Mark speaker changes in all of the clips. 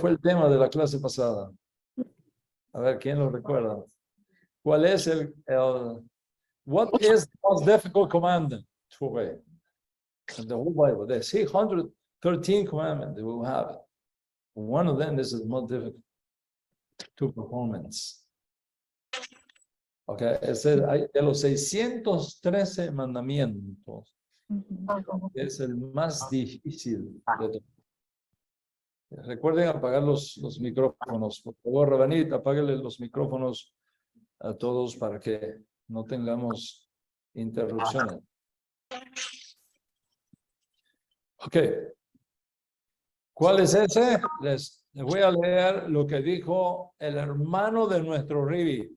Speaker 1: fue el tema de la clase pasada? A ver, ¿quién lo recuerda? ¿Cuál es what is the most difficult commandment to obey? In the whole Bible, there's 613 commandments that we will have. One of them is the most difficult to performance. Okay, de los 613 mandamientos, es el más difícil de todos. Recuerden apagar los micrófonos. Por favor, Rabanit, apáguenle los micrófonos a todos para que no tengamos interrupciones. Ok. ¿Cuál es ese? Les voy a leer lo que dijo el hermano de nuestro Ribi.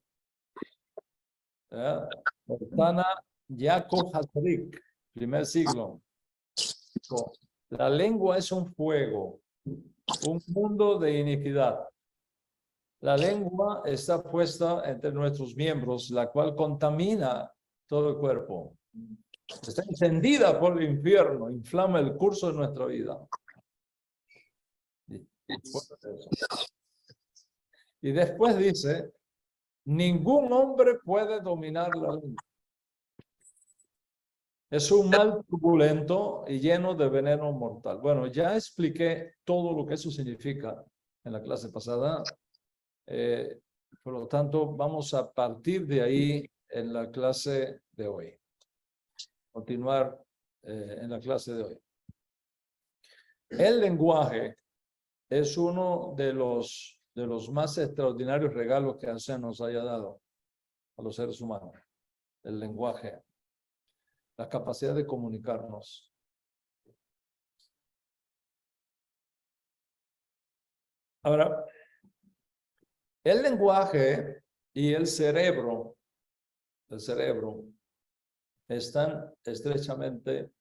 Speaker 1: Cortana Jacob Hazarik, primer siglo. La lengua es un fuego, un mundo de iniquidad. La lengua está puesta entre nuestros miembros, la cual contamina todo el cuerpo. Está encendida por el infierno, inflama el curso de nuestra vida. Y después dice, ningún hombre puede dominar la lengua. Es un mal turbulento y lleno de veneno mortal. Bueno, ya expliqué todo lo que eso significa en la clase pasada. Por lo tanto, vamos a partir de ahí en la clase de hoy. Continuar en la clase de hoy. El lenguaje es uno de los más extraordinarios regalos que Hashem nos haya dado a los seres humanos. El lenguaje, la capacidad de comunicarnos. Ahora, el lenguaje y el cerebro están estrechamente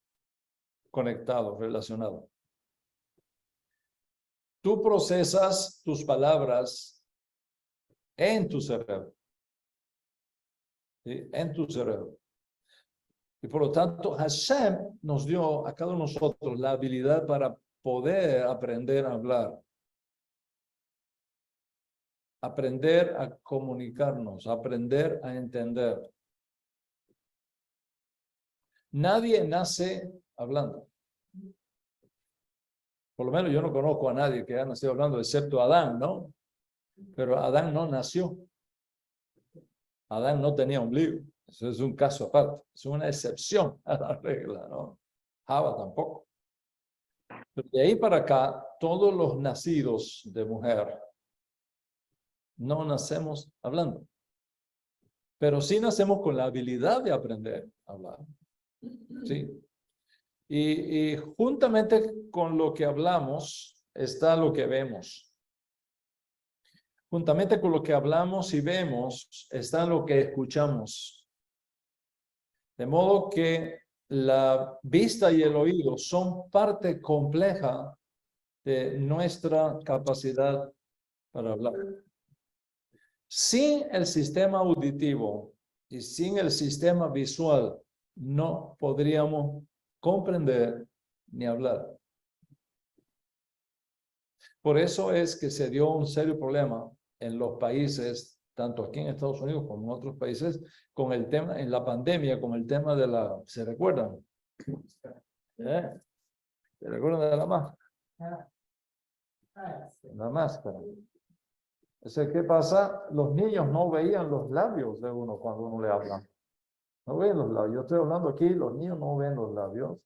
Speaker 1: conectados, relacionados. Tú procesas tus palabras en tu cerebro. ¿Sí? En tu cerebro. Y por lo tanto, Hashem nos dio a cada uno de nosotros la habilidad para poder aprender a hablar. Aprender a comunicarnos, aprender a entender. Nadie nace hablando. Por lo menos yo no conozco a nadie que haya nacido hablando, excepto Adán, ¿no? Pero Adán no nació. Adán no tenía ombligo. Eso es un caso aparte. Es una excepción a la regla, ¿no? Java tampoco. Pero de ahí para acá, todos los nacidos de mujer no nacemos hablando. Pero sí nacemos con la habilidad de aprender a hablar. Sí. Y juntamente con lo que hablamos está lo que vemos. Juntamente con lo que hablamos y vemos está lo que escuchamos. De modo que la vista y el oído son parte compleja de nuestra capacidad para hablar. Sin el sistema auditivo y sin el sistema visual no podríamos comprender ni hablar. Por eso es que se dio un serio problema en los países, tanto aquí en Estados Unidos como en otros países, con el tema, en la pandemia, con el tema de la, ¿se recuerdan? ¿Se recuerdan de la máscara? La máscara. ¿Qué pasa? Los niños no veían los labios de uno cuando uno le habla. No ven los labios. Yo estoy hablando aquí, los niños no ven los labios.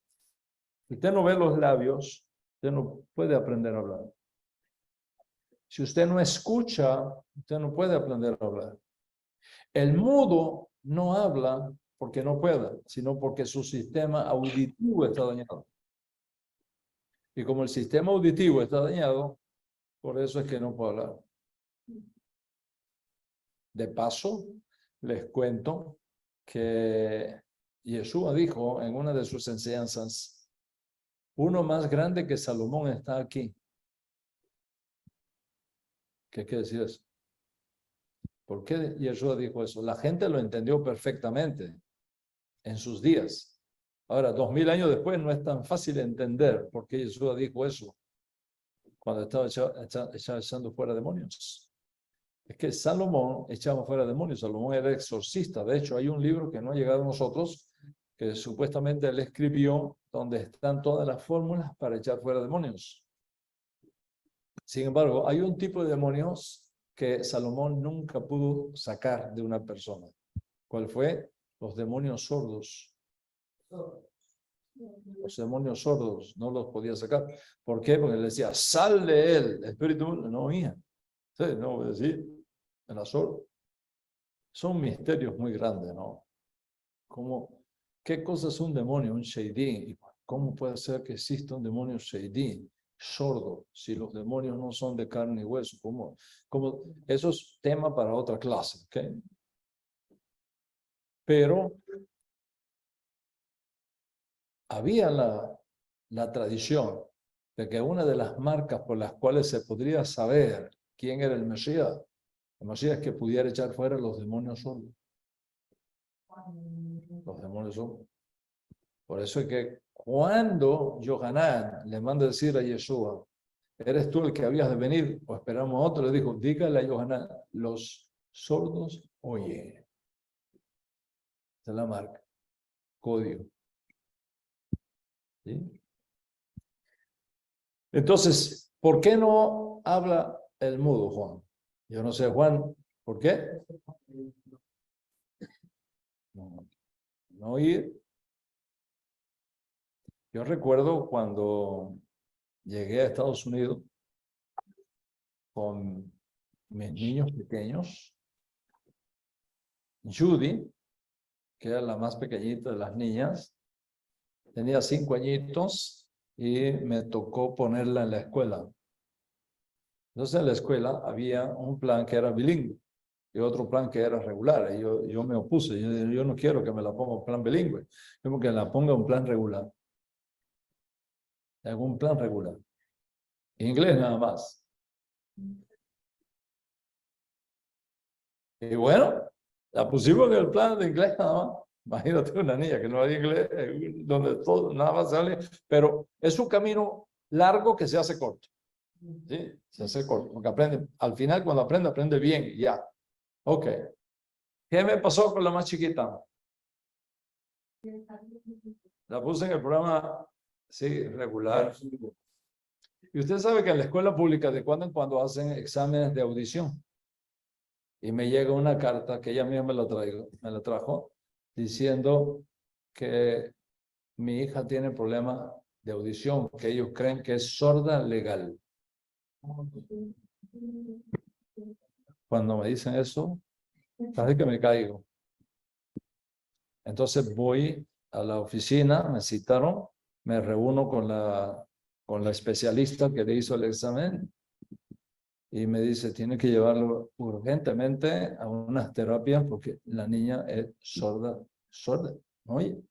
Speaker 1: Si usted no ve los labios, usted no puede aprender a hablar. Si usted no escucha, usted no puede aprender a hablar. El mudo no habla porque no pueda, sino porque su sistema auditivo está dañado. Y como el sistema auditivo está dañado, por eso es que no puedo hablar. De paso, les cuento que Yeshua dijo en una de sus enseñanzas, uno más grande que Salomón está aquí. ¿Qué quiere decir eso? ¿Por qué Yeshua dijo eso? La gente lo entendió perfectamente en sus días. Ahora, 2000 años después, no es tan fácil entender por qué Yeshua dijo eso. cuando estaba echando fuera demonios. Es que Salomón echaba fuera demonios. Salomón era exorcista. De hecho, hay un libro que no ha llegado a nosotros, que supuestamente él escribió, donde están todas las fórmulas para echar fuera demonios. Sin embargo, hay un tipo de demonios que Salomón nunca pudo sacar de una persona. ¿Cuál fue? Los demonios sordos. Los demonios sordos no los podía sacar. ¿Por qué? Porque le decía, sal de él. El espíritu no oía. Sí, no voy a decir, era sordo. Son misterios muy grandes, ¿no? Como, ¿qué cosa es un demonio, un sheidín? ¿Cómo puede ser que exista un demonio sheidín, sordo, si los demonios no son de carne y hueso? ¿Cómo? Eso es tema para otra clase, ¿ok? Pero había la tradición de que una de las marcas por las cuales se podría saber quién era el Mesías es que pudiera echar fuera los demonios sordos. Los demonios sordos. Por eso es que cuando Yohanan le manda decir a Yeshua, ¿eres tú el que habías de venir o esperamos a otro? Le dijo, dígale a Yohanan, los sordos oyen. Esa es la marca, código. ¿Sí? Entonces, ¿por qué no habla el mudo, Juan? Yo no sé, Juan, ¿por qué? No oír. Yo recuerdo cuando llegué a Estados Unidos con mis niños pequeños, Judy, que era la más pequeñita de las niñas, tenía 5 añitos y me tocó ponerla en la escuela. Entonces en la escuela había un plan que era bilingüe y otro plan que era regular. Y yo me opuse, yo no quiero que me la ponga en plan bilingüe, quiero que la ponga en plan regular. Algún plan regular. Inglés nada más. Y bueno, la pusimos en el plan de inglés nada más. Imagínate una niña que no hay inglés, donde todo, nada más sale, pero es un camino largo que se hace corto. ¿Sí? Se hace corto, porque aprende, al final cuando aprende bien, ya. Ok. ¿Qué me pasó con la más chiquita? La puse en el programa, sí, regular. Y usted sabe que en la escuela pública de cuando en cuando hacen exámenes de audición. Y me llega una carta que ella misma me la trajo, diciendo que mi hija tiene problemas de audición, que ellos creen que es sorda legal. Cuando me dicen eso, casi que me caigo. Entonces voy a la oficina, me citaron, me reúno con la especialista que le hizo el examen y me dice, tiene que llevarlo urgentemente a unas terapias porque la niña es sorda, ¿no oye?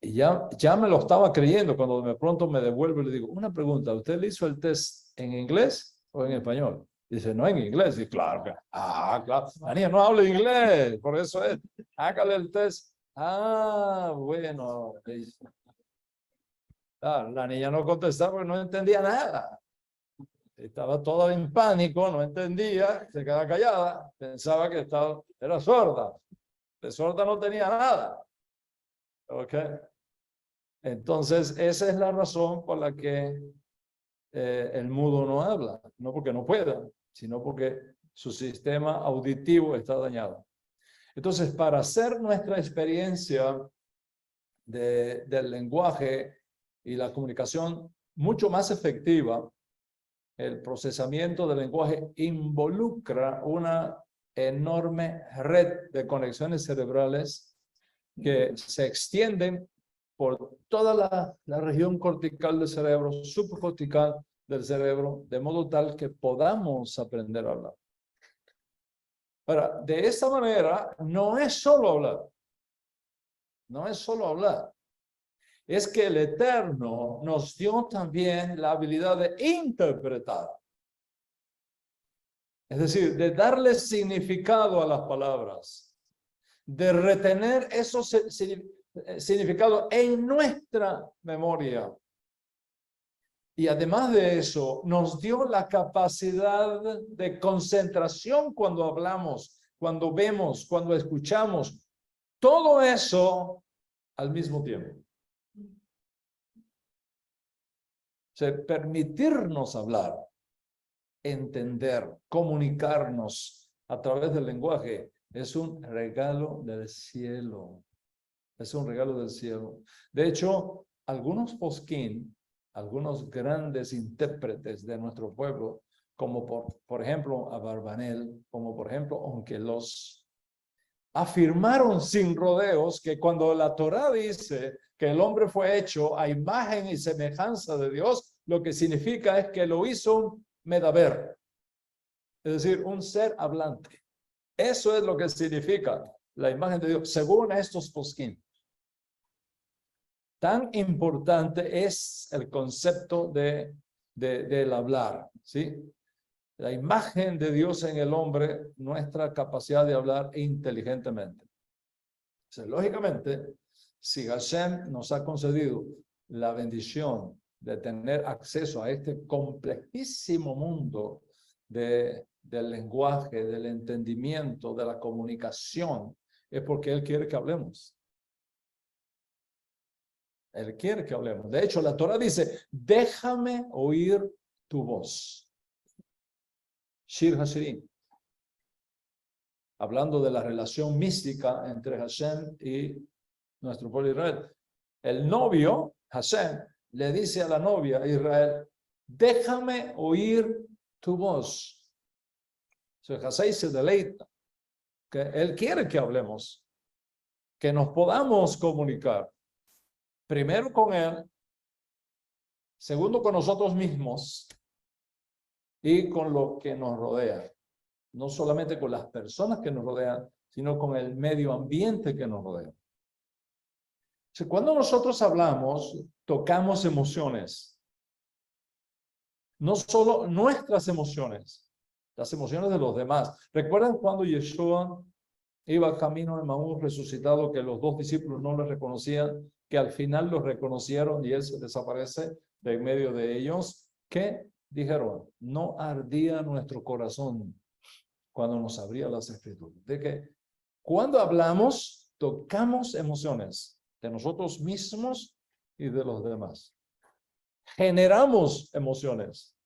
Speaker 1: Y ya me lo estaba creyendo cuando de pronto me devuelve y le digo, una pregunta, ¿usted le hizo el test en inglés o en español? Dice, no, en inglés. Y claro, claro, la niña no habla inglés, por eso es, hágale el test. Bueno. Claro, la niña no contestaba porque no entendía nada. Estaba toda en pánico, no entendía, se quedaba callada, pensaba que era sorda. De sorda no tenía nada. ¿Ok? Entonces, esa es la razón por la que el mudo no habla. No porque no pueda, sino porque su sistema auditivo está dañado. Entonces, para hacer nuestra experiencia del lenguaje y la comunicación mucho más efectiva, el procesamiento del lenguaje involucra una enorme red de conexiones cerebrales que se extienden por toda la región cortical del cerebro, subcortical del cerebro, de modo tal que podamos aprender a hablar. Ahora, de esta manera, no es solo hablar. No es solo hablar. Es que el Eterno nos dio también la habilidad de interpretar. Es decir, de darle significado a las palabras, de retener esos significados en nuestra memoria. Y además de eso, nos dio la capacidad de concentración cuando hablamos, cuando vemos, cuando escuchamos. Todo eso al mismo tiempo. O sea, permitirnos hablar, entender, comunicarnos a través del lenguaje es un regalo del cielo. Es un regalo del cielo. De hecho, algunos posquín, algunos grandes intérpretes de nuestro pueblo, como por ejemplo Abarbanel, como por ejemplo Onkelos, afirmaron sin rodeos que cuando la Torá dice que el hombre fue hecho a imagen y semejanza de Dios, lo que significa es que lo hizo un medaber, es decir, un ser hablante. Eso es lo que significa la imagen de Dios, según estos posquín. Tan importante es el concepto del hablar, ¿sí? La imagen de Dios en el hombre, nuestra capacidad de hablar inteligentemente. O sea, lógicamente, si Hashem nos ha concedido la bendición de tener acceso a este complejísimo mundo del lenguaje, del entendimiento, de la comunicación, es porque Él quiere que hablemos. Él quiere que hablemos. De hecho, la Torah dice, déjame oír tu voz. Shir Hashirim. Hablando de la relación mística entre Hashem y nuestro pueblo Israel. El novio, Hashem, le dice a la novia Israel, déjame oír tu voz. O sea, Hashem se deleita. Que Él quiere que hablemos. Que nos podamos comunicar. Primero con Él. Segundo con nosotros mismos. Y con lo que nos rodea. No solamente con las personas que nos rodean, sino con el medio ambiente que nos rodea. O sea, cuando nosotros hablamos, tocamos emociones. No solo nuestras emociones, las emociones de los demás. ¿Recuerdan cuando Yeshua iba camino de Maús resucitado, que los dos discípulos no le reconocían, que al final los reconocieron y él se desaparece de en medio de ellos? ¿Qué dijeron? No ardía nuestro corazón cuando nos abría las escrituras. De que cuando hablamos, tocamos emociones de nosotros mismos y de los demás. Generamos emociones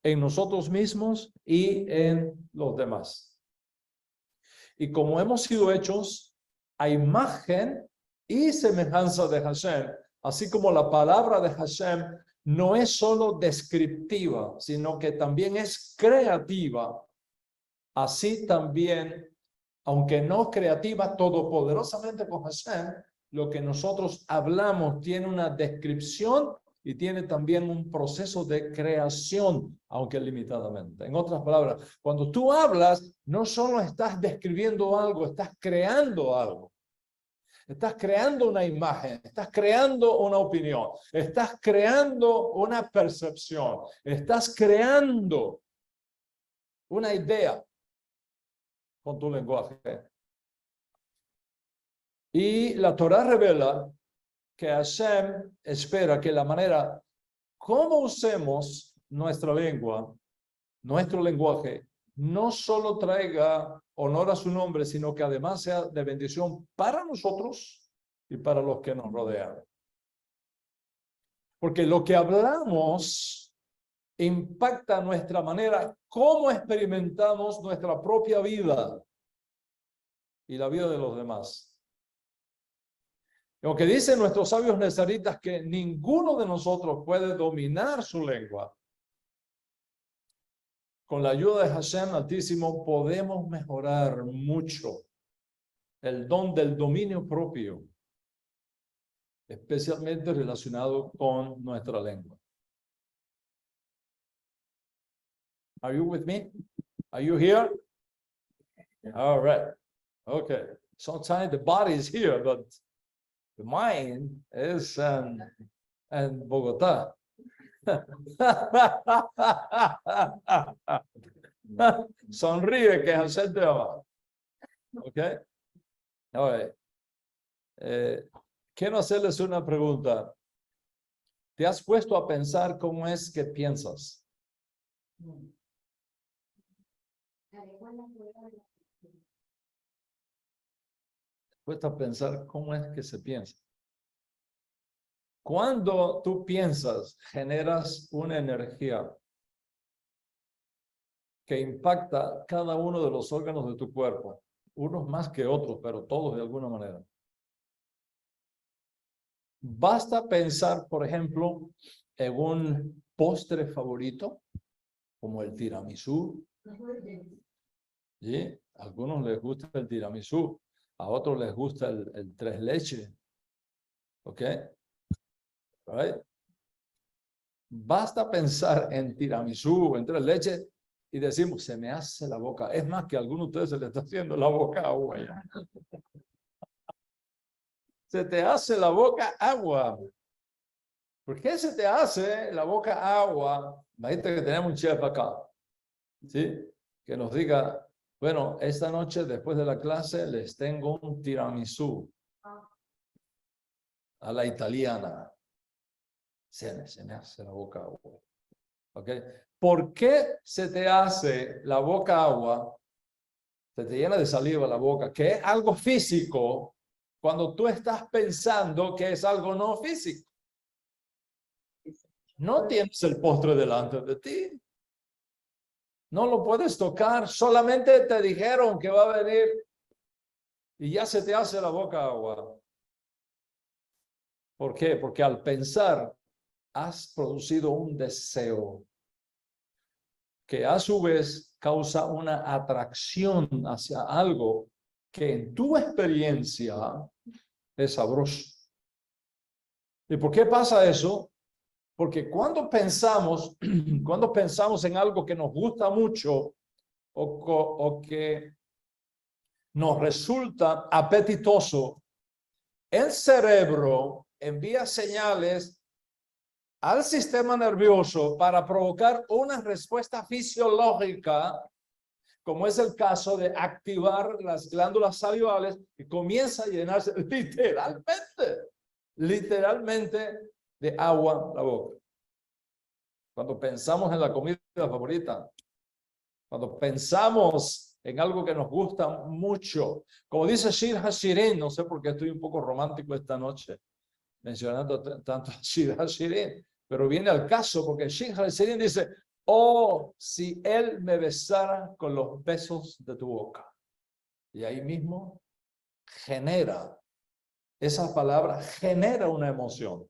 Speaker 1: en nosotros mismos y en los demás. Y como hemos sido hechos a imagen y semejanza de Hashem, así como la palabra de Hashem no es solo descriptiva, sino que también es creativa. Así también, aunque no creativa todopoderosamente con Hashem, lo que nosotros hablamos tiene una descripción y tiene también un proceso de creación, aunque limitadamente. En otras palabras, cuando tú hablas, no solo estás describiendo algo, estás creando algo. Estás creando una imagen, estás creando una opinión, estás creando una percepción, estás creando una idea con tu lenguaje. Y la Torah revela que Hashem espera que la manera como usemos nuestra lengua, nuestro lenguaje, no solo traiga honor a su nombre, sino que además sea de bendición para nosotros y para los que nos rodean. Porque lo que hablamos impacta nuestra manera como experimentamos nuestra propia vida y la vida de los demás. Aunque dicen nuestros sabios nezaritas que ninguno de nosotros puede dominar su lengua, con la ayuda de Hashem Altísimo podemos mejorar mucho el don del dominio propio, especialmente relacionado con nuestra lengua. Are you with me? Are you here? All right. Okay. Sometimes the body is here, but the mind is in Bogotá. Sonríe que Hashem te ama. Ok. All right. Quiero hacerles una pregunta. ¿Te has puesto a pensar cómo es que piensas? Puesto a pensar cómo es que se piensa. Cuando tú piensas, generas una energía que impacta cada uno de los órganos de tu cuerpo, unos más que otros, pero todos de alguna manera. Basta pensar, por ejemplo, en un postre favorito, como el tiramisú. ¿Sí? A algunos les gusta el tiramisú, a otros les gusta el tres leches. ¿Ok? Right? Basta pensar en tiramisú, en tres leches, y decimos, se me hace la boca. Es más que a algunos de ustedes se les está haciendo la boca agua ya. Se te hace la boca agua. ¿Por qué se te hace la boca agua? Imagínate que tenemos un chef acá, ¿sí? Que nos diga, bueno, esta noche después de la clase les tengo un tiramisú a la italiana. Se me hace la boca agua. ¿Ok? ¿Por qué se te hace la boca agua? Se te llena de saliva la boca, que es algo físico, cuando tú estás pensando que es algo no físico. No tienes el postre delante de ti. No lo puedes tocar. Solamente te dijeron que va a venir y ya se te hace la boca agua. ¿Por qué? Porque al pensar has producido un deseo que a su vez causa una atracción hacia algo que en tu experiencia es sabroso. ¿Y por qué pasa eso? Porque cuando pensamos en algo que nos gusta mucho o que nos resulta apetitoso, el cerebro envía señales al sistema nervioso para provocar una respuesta fisiológica, como es el caso de activar las glándulas salivales y comienza a llenarse literalmente de agua la boca. Cuando pensamos en la comida favorita, cuando pensamos en algo que nos gusta mucho, como dice Shir Hashirin, no sé por qué estoy un poco romántico esta noche, mencionando tanto a Shir Hashirin, pero viene al caso porque Shir Hashirin dice, oh, si él me besara con los besos de tu boca. Y ahí mismo genera, esa palabra genera una emoción.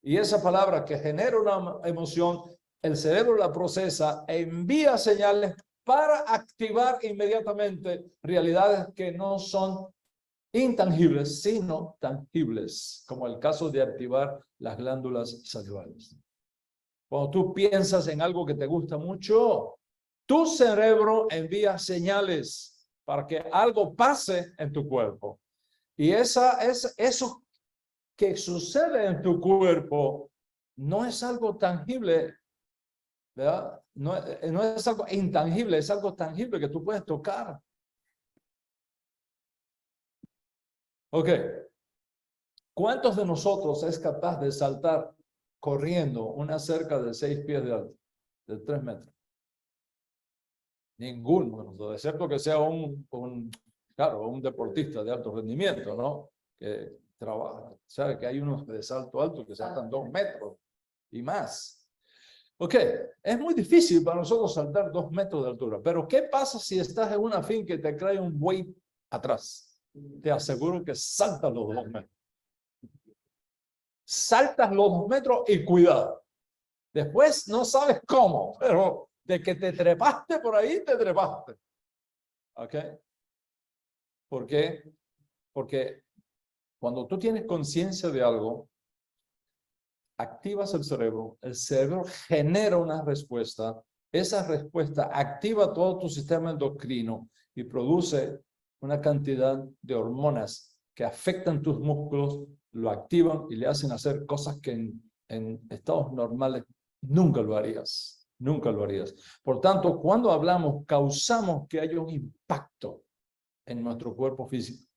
Speaker 1: Y esa palabra que genera una emoción, el cerebro la procesa e envía señales para activar inmediatamente realidades que no son intangibles, sino tangibles, como el caso de activar las glándulas salivales. Cuando tú piensas en algo que te gusta mucho, tu cerebro envía señales para que algo pase en tu cuerpo. Y eso que sucede en tu cuerpo no es algo tangible, ¿verdad? No es algo intangible, es algo tangible que tú puedes tocar. Ok. ¿Cuántos de nosotros es capaz de saltar corriendo una cerca de 6 pies de alto, de 3 metros? Ninguno, excepto que sea claro, un deportista de alto rendimiento, ¿no? Que trabaja, sabe que hay unos de salto alto que saltan 2 metros y más. Ok, es muy difícil para nosotros saltar 2 metros de altura, pero ¿qué pasa si estás en una finca y te cae un buey atrás? Te aseguro que saltas los 2 metros. Saltas los 2 metros y cuidado. Después no sabes cómo, pero de que te trepaste por ahí, te trepaste. ¿Ok? ¿Por qué? Porque cuando tú tienes conciencia de algo, activas el cerebro genera una respuesta, esa respuesta activa todo tu sistema endocrino y produce una cantidad de hormonas que afectan tus músculos, lo activan y le hacen hacer cosas que en estados normales nunca lo harías, nunca lo harías. Por tanto, cuando hablamos, causamos que haya un impacto en nuestro cuerpo físico,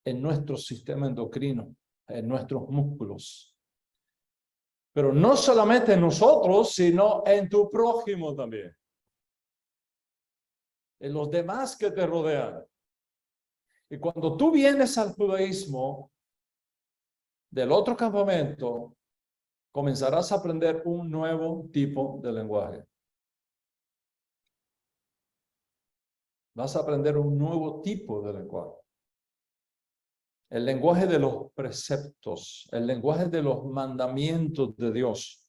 Speaker 1: en nuestro sistema endocrino, en nuestros músculos. Pero no solamente en nosotros, sino en tu prójimo también. En los demás que te rodean. Y cuando tú vienes al judaísmo del otro campamento, comenzarás a aprender un nuevo tipo de lenguaje. Vas a aprender un nuevo tipo de lenguaje. El lenguaje de los preceptos, el lenguaje de los mandamientos de Dios.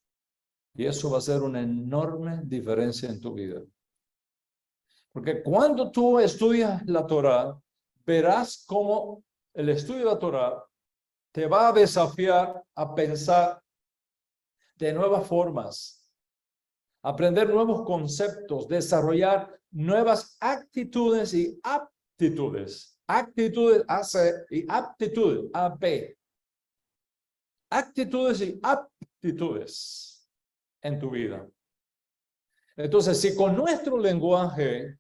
Speaker 1: Y eso va a ser una enorme diferencia en tu vida. Porque cuando tú estudias la Torá, verás cómo el estudio de la Torá te va a desafiar a pensar de nuevas formas, aprender nuevos conceptos, desarrollar nuevas actitudes y aptitudes. Actitudes AC y aptitudes AP. Actitudes y aptitudes en tu vida. Entonces, si con nuestro lenguaje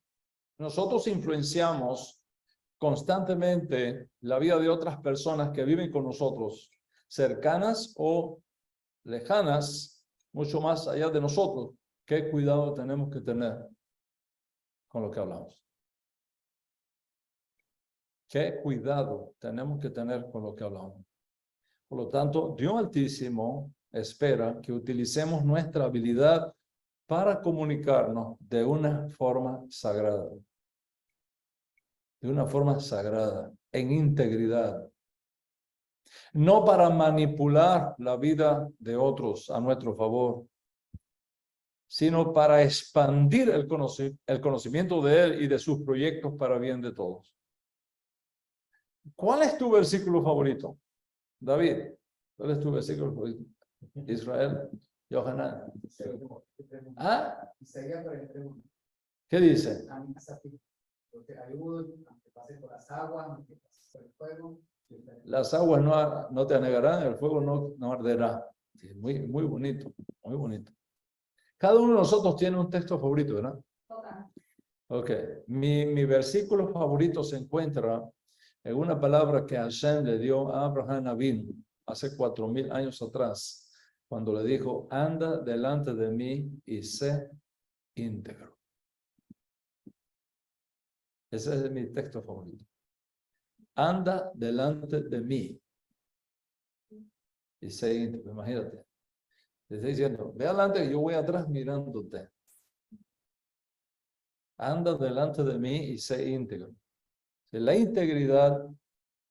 Speaker 1: nosotros influenciamos constantemente la vida de otras personas que viven con nosotros, cercanas o lejanas, mucho más allá de nosotros, ¿qué cuidado tenemos que tener con lo que hablamos? ¿Qué cuidado tenemos que tener con lo que hablamos? Por lo tanto, Dios Altísimo espera que utilicemos nuestra habilidad para comunicarnos de una forma sagrada. De una forma sagrada, en integridad. No para manipular la vida de otros a nuestro favor, sino para expandir el conocimiento de Él y de sus proyectos para bien de todos. ¿Cuál es tu versículo favorito? David, ¿cuál es tu versículo favorito? Israel, Yohanan. ¿Ah? ¿Qué dice? Las aguas no te anegarán, el fuego no arderá. Muy, muy bonito, muy bonito. Cada uno de nosotros tiene un texto favorito, ¿verdad? Ok, mi versículo favorito se encuentra en una palabra que Hashem le dio a Abraham Avinu hace 4000 años atrás, cuando le dijo, anda delante de mí y sé íntegro. Ese es mi texto favorito. Anda delante de mí y sé íntegro. Imagínate. Te estoy diciendo, ve adelante que yo voy atrás mirándote. Anda delante de mí y sé íntegro. La integridad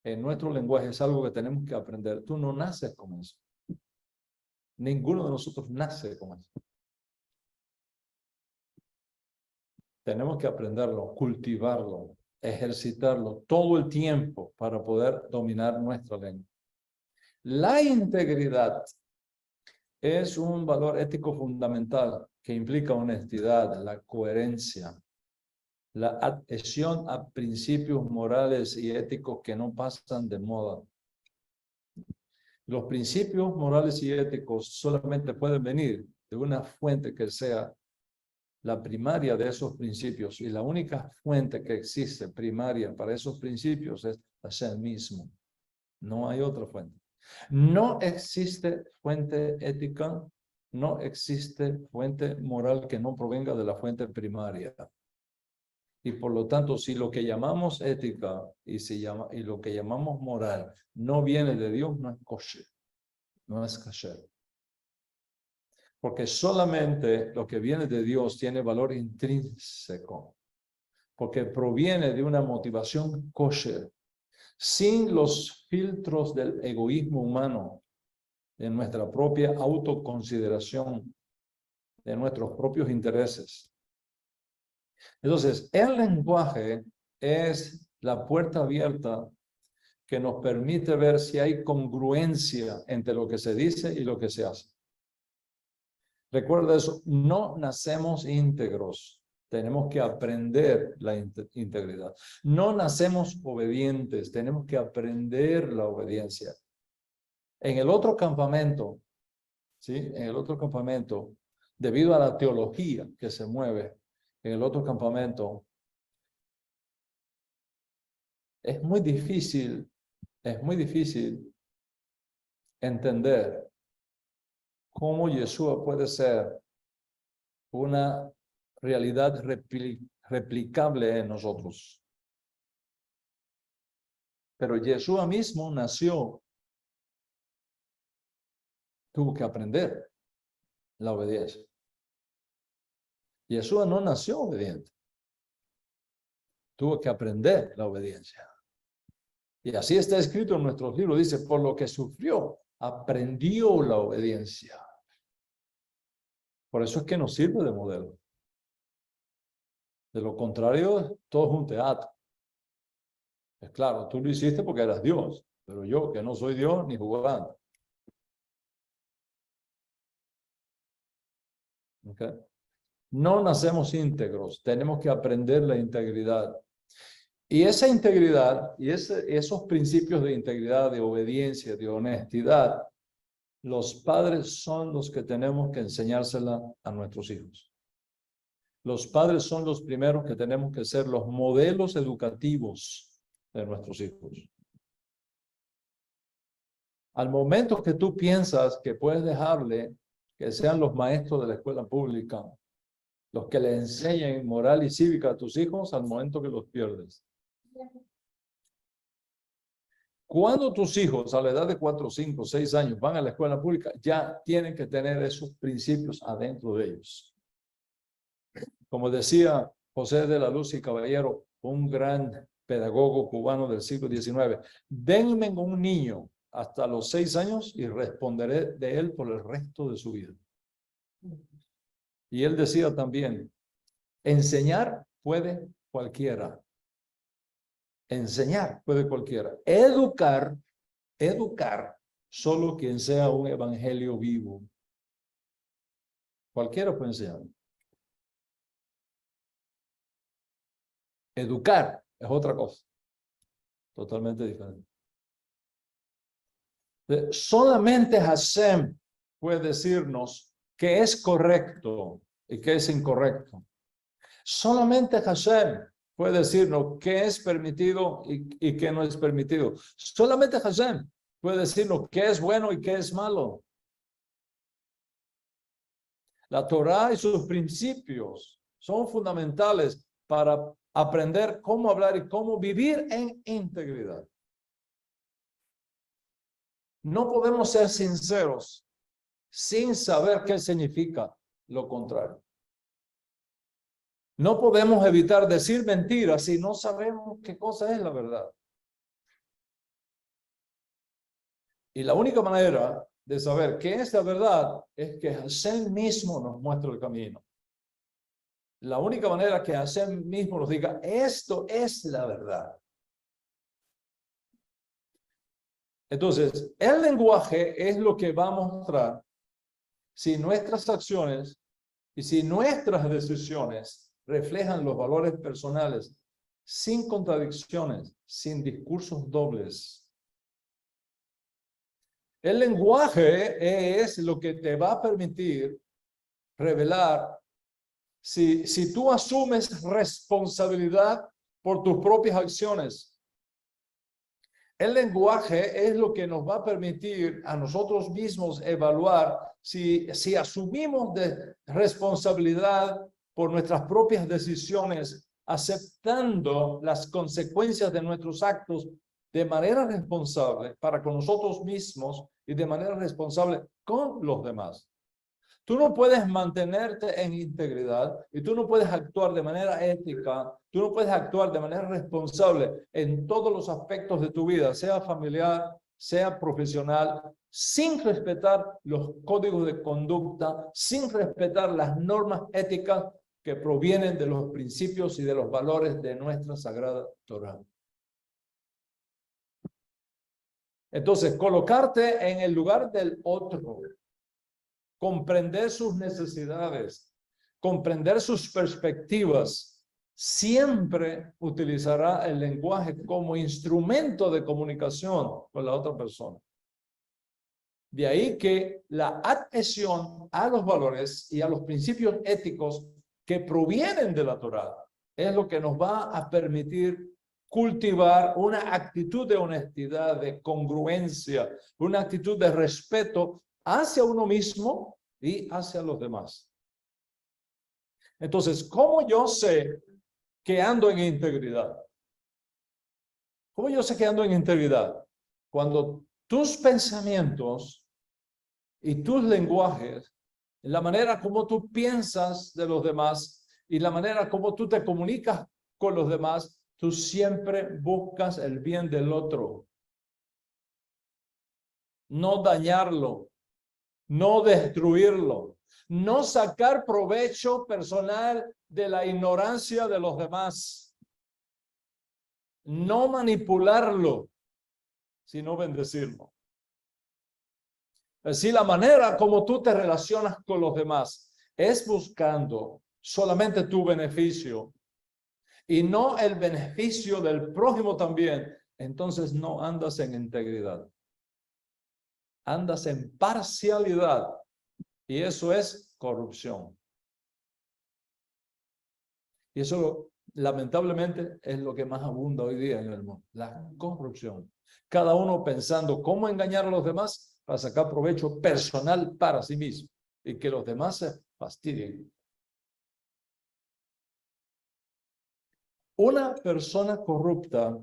Speaker 1: en nuestro lenguaje es algo que tenemos que aprender. Tú no naces con eso. Ninguno de nosotros nace con eso. Tenemos que aprenderlo, cultivarlo, ejercitarlo todo el tiempo para poder dominar nuestra lengua. La integridad es un valor ético fundamental que implica honestidad, la coherencia, la adhesión a principios morales y éticos que no pasan de moda. Los principios morales y éticos solamente pueden venir de una fuente que sea la primaria de esos principios, y la única fuente que existe primaria para esos principios es Hashem mismo. No hay otra fuente. No existe fuente ética, no existe fuente moral que no provenga de la fuente primaria. Y por lo tanto, si lo que llamamos ética y lo que llamamos moral no viene de Dios, no es kosher, no es kasher. Porque solamente lo que viene de Dios tiene valor intrínseco, porque proviene de una motivación kosher, sin los filtros del egoísmo humano, de nuestra propia autoconsideración, de nuestros propios intereses. Entonces, el lenguaje es la puerta abierta que nos permite ver si hay congruencia entre lo que se dice y lo que se hace. Recuerda eso, no nacemos íntegros, tenemos que aprender la integridad. No nacemos obedientes, tenemos que aprender la obediencia. En el otro campamento, ¿sí? En el otro campamento, debido a la teología que se mueve en el otro campamento, es muy difícil entender cómo Yeshua puede ser una realidad replicable en nosotros. Pero Yeshua mismo nació, tuvo que aprender la obediencia. Yeshua no nació obediente, tuvo que aprender la obediencia. Y así está escrito en nuestros libros, dice, por lo que sufrió, aprendió la obediencia. Por eso es que nos sirve de modelo. De lo contrario, todo es un teatro. Es claro, tú lo hiciste porque eras Dios, pero yo, que no soy Dios, ni jugando. ¿Okay? No nacemos íntegros, tenemos que aprender la integridad. Y esa integridad y esos principios de integridad, de obediencia, de honestidad, los padres son los que tenemos que enseñársela a nuestros hijos. Los padres son los primeros que tenemos que ser los modelos educativos de nuestros hijos. Al momento que tú piensas que puedes dejarle que sean los maestros de la escuela pública los que le enseñen moral y cívica a tus hijos, al momento que los pierdes. Cuando tus hijos a la edad de 4, 5, 6 años van a la escuela pública, ya tienen que tener esos principios adentro de ellos. Como decía José de la Luz y Caballero, un gran pedagogo cubano del siglo XIX, denme un niño hasta los 6 años y responderé de él por el resto de su vida. Y él decía también, enseñar puede cualquiera. Enseñar puede cualquiera. Educar, solo quien sea un evangelio vivo. Cualquiera puede enseñar. Educar es otra cosa. Totalmente diferente. Solamente Hashem puede decirnos qué es correcto y qué es incorrecto. Solamente Hashem puede decirnos qué es permitido y qué no es permitido. Solamente Hashem puede decirnos qué es bueno y qué es malo. La Torá y sus principios son fundamentales para aprender cómo hablar y cómo vivir en integridad. No podemos ser sinceros sin saber qué significa lo contrario. No podemos evitar decir mentiras si no sabemos qué cosa es la verdad. Y la única manera de saber qué es la verdad es que Hashem mismo nos muestre el camino. La única manera que Hashem mismo nos diga, esto es la verdad. Entonces, el lenguaje es lo que va a mostrar si nuestras acciones y si nuestras decisiones reflejan los valores personales sin contradicciones, sin discursos dobles. El lenguaje es lo que te va a permitir revelar si tú asumes responsabilidad por tus propias acciones. El lenguaje es lo que nos va a permitir a nosotros mismos evaluar si asumimos responsabilidad por nuestras propias decisiones, aceptando las consecuencias de nuestros actos de manera responsable para con nosotros mismos y de manera responsable con los demás. Tú no puedes mantenerte en integridad y tú no puedes actuar de manera ética, tú no puedes actuar de manera responsable en todos los aspectos de tu vida, sea familiar, sea profesional, sin respetar los códigos de conducta, sin respetar las normas éticas que provienen de los principios y de los valores de nuestra sagrada Torá. Entonces, colocarte en el lugar del otro, comprender sus necesidades, comprender sus perspectivas, siempre utilizará el lenguaje como instrumento de comunicación con la otra persona. De ahí que la adhesión a los valores y a los principios éticos que provienen de la Torá es lo que nos va a permitir cultivar una actitud de honestidad, de congruencia, una actitud de respeto hacia uno mismo y hacia los demás. Entonces, ¿cómo yo sé que ando en integridad? ¿Cómo yo sé que ando en integridad? Cuando tus pensamientos y tus lenguajes, la manera como tú piensas de los demás y la manera como tú te comunicas con los demás, tú siempre buscas el bien del otro. No dañarlo, no destruirlo, no sacar provecho personal de la ignorancia de los demás, no manipularlo, sino bendecirlo. Así la manera como tú te relacionas con los demás es buscando solamente tu beneficio y no el beneficio del prójimo también. Entonces no andas en integridad. Andas en parcialidad y eso es corrupción. Y eso lamentablemente es lo que más abunda hoy día en el mundo, la corrupción. Cada uno pensando cómo engañar a los demás para sacar provecho personal para sí mismo y que los demás se fastidien. Una persona corrupta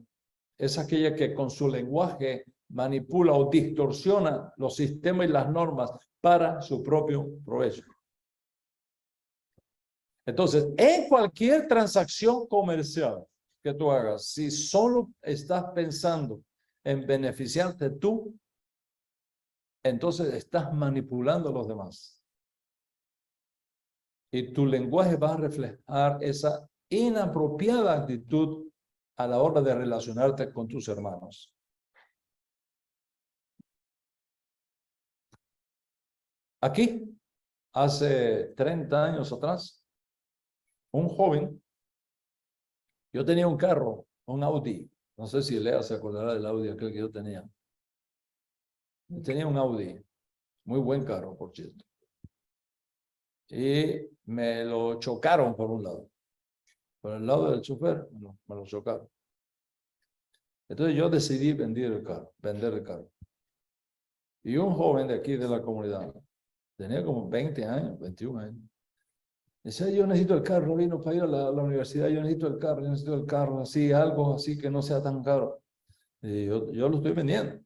Speaker 1: es aquella que con su lenguaje manipula o distorsiona los sistemas y las normas para su propio provecho. Entonces, en cualquier transacción comercial que tú hagas, si solo estás pensando en beneficiarte tú, entonces estás manipulando a los demás. Y tu lenguaje va a reflejar esa inapropiada actitud a la hora de relacionarte con tus hermanos. Aquí, hace 30 años atrás, un joven, yo tenía un carro, un Audi, no sé si Lea se acordará del Audi aquel que yo tenía. Yo tenía un Audi, muy buen carro, por cierto. Y me lo chocaron por un lado. Por el lado del chofer, me lo chocaron. Entonces yo decidí vender el carro. Y un joven de aquí de la comunidad, tenía como 20 años, 21 años, decía, yo necesito el carro, vino para ir a la universidad, yo necesito el carro, así, algo así que no sea tan caro. Y yo lo estoy vendiendo.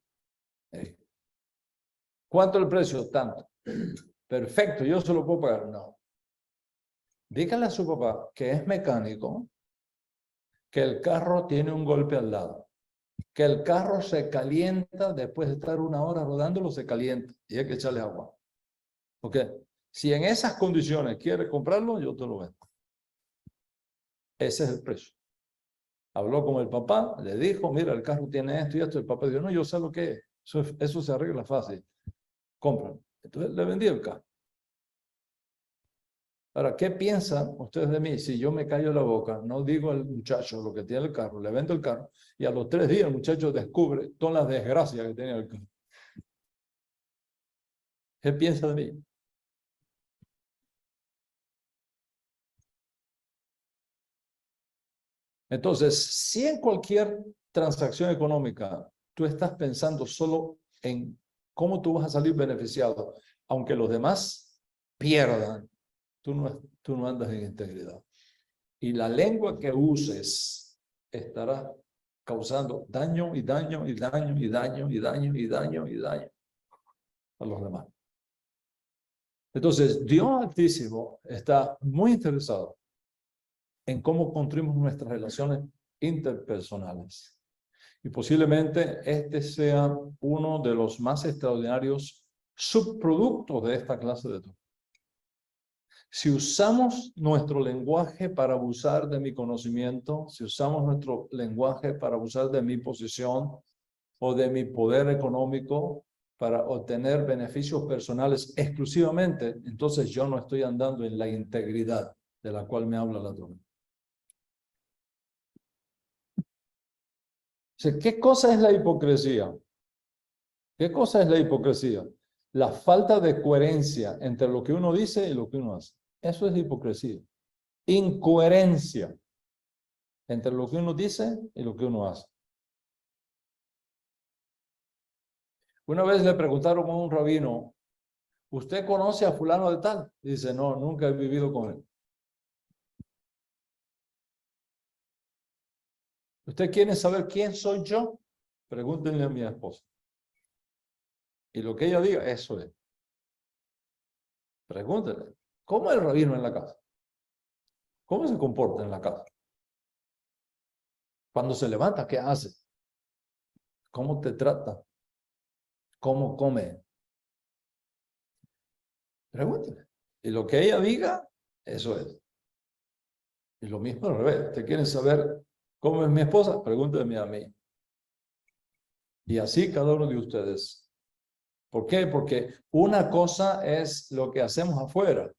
Speaker 1: ¿Cuánto es el precio? Tanto. Perfecto, yo se lo puedo pagar. No. Dígale a su papá que es mecánico, que el carro tiene un golpe al lado, que el carro se calienta después de estar 1 hora rodándolo, se calienta y hay que echarle agua. ¿Ok? Si en esas condiciones quiere comprarlo, yo te lo vendo. Ese es el precio. Habló con el papá, le dijo, mira, el carro tiene esto y esto. El papá dijo, no, yo sé lo que es. Eso se arregla fácil. Cómpralo. Entonces le vendí el carro. Ahora, ¿qué piensan ustedes de mí si yo me callo la boca, no digo al muchacho lo que tiene el carro, le vendo el carro y a los 3 días el muchacho descubre todas las desgracias que tenía el carro? ¿Qué piensa de mí? Entonces, si en cualquier transacción económica tú estás pensando solo en cómo tú vas a salir beneficiado, aunque los demás pierdan, tú no andas en integridad. Y la lengua que uses estará causando daño y daño y daño y daño y daño y daño y daño a los demás. Entonces, Dios Altísimo está muy interesado en cómo construimos nuestras relaciones interpersonales. Y posiblemente este sea uno de los más extraordinarios subproductos de esta clase de todo. Si usamos nuestro lenguaje para abusar de mi conocimiento, si usamos nuestro lenguaje para abusar de mi posición o de mi poder económico para obtener beneficios personales exclusivamente, entonces yo no estoy andando en la integridad de la cual me habla la Torá. ¿Qué cosa es la hipocresía? ¿Qué cosa es la hipocresía? La falta de coherencia entre lo que uno dice y lo que uno hace. Eso es hipocresía. Incoherencia entre lo que uno dice y lo que uno hace. Una vez le preguntaron a un rabino ¿Usted conoce a fulano de tal? Dice, no, nunca he vivido con él. ¿Usted quiere saber quién soy yo? Pregúntenle a mi esposa. Y lo que ella diga, eso es. Pregúntenle. ¿Cómo es el rabino en la casa? ¿Cómo se comporta en la casa? Cuando se levanta, ¿qué hace? ¿Cómo te trata? ¿Cómo come? Pregúntele. Y lo que ella diga, eso es. Y lo mismo al revés. ¿Usted quiere saber cómo es mi esposa? Pregúnteme a mí. Y así cada uno de ustedes. ¿Por qué? Porque una cosa es lo que hacemos afuera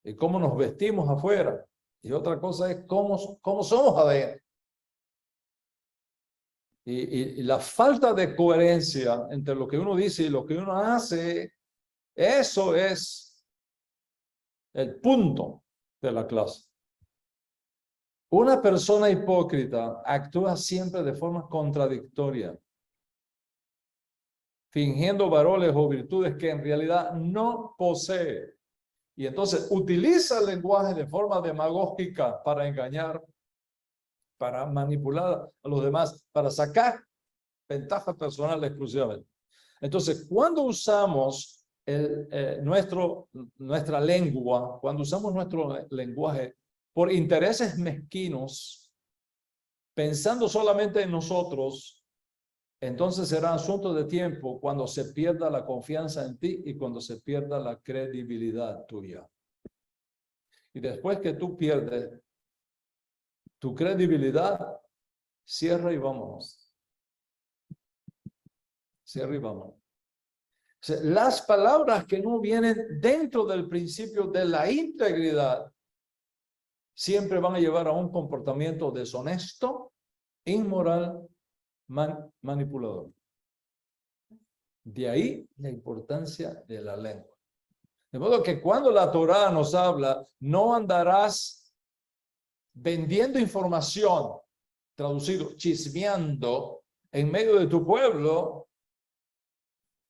Speaker 1: y cómo nos vestimos afuera. Y otra cosa es cómo somos adentro. Y la falta de coherencia entre lo que uno dice y lo que uno hace, eso es el punto de la clase. Una persona hipócrita actúa siempre de forma contradictoria, fingiendo valores o virtudes que en realidad no posee. Y entonces utiliza el lenguaje de forma demagógica para engañar, para manipular a los demás, para sacar ventaja personal exclusivamente. Entonces, cuando usamos nuestra lengua, cuando usamos nuestro lenguaje por intereses mezquinos, pensando solamente en nosotros, entonces será asunto de tiempo cuando se pierda la confianza en ti y cuando se pierda la credibilidad tuya. Y después que tú pierdes tu credibilidad, cierra y vámonos. Cierra y vámonos. O sea, las palabras que no vienen dentro del principio de la integridad siempre van a llevar a un comportamiento deshonesto, inmoral, manipulador. De ahí la importancia de la lengua. De modo que cuando la Torá nos habla, no andarás vendiendo información, traducido, chismeando en medio de tu pueblo.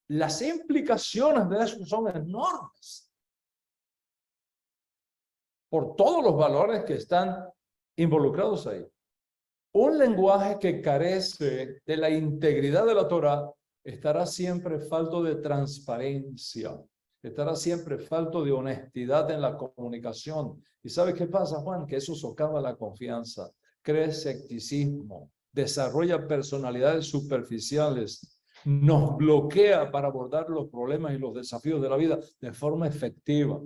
Speaker 1: Las implicaciones de eso son enormes por todos los valores que están involucrados ahí. Un lenguaje que carece de la integridad de la Torá estará siempre falto de transparencia, estará siempre falto de honestidad en la comunicación. ¿Y sabe qué pasa, Juan? Que eso socava la confianza, crea escepticismo, desarrolla personalidades superficiales, nos bloquea para abordar los problemas y los desafíos de la vida de forma efectiva.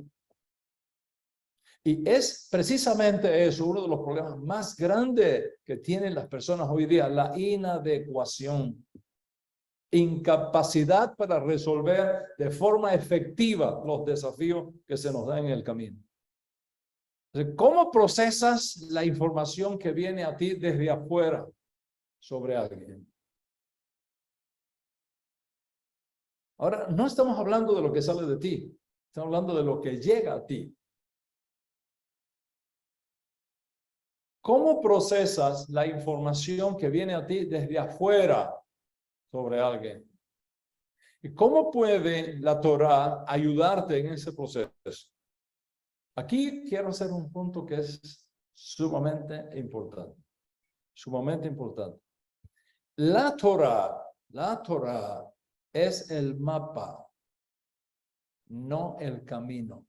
Speaker 1: Y es precisamente eso uno de los problemas más grandes que tienen las personas hoy día, la inadecuación, incapacidad para resolver de forma efectiva los desafíos que se nos dan en el camino. Entonces, ¿cómo procesas la información que viene a ti desde afuera sobre alguien? Ahora, no estamos hablando de lo que sale de ti, estamos hablando de lo que llega a ti. ¿Cómo procesas la información que viene a ti desde afuera sobre alguien? ¿Y cómo puede la Torá ayudarte en ese proceso? Aquí quiero hacer un punto que es sumamente importante. Sumamente importante. La Torá es el mapa, no el camino.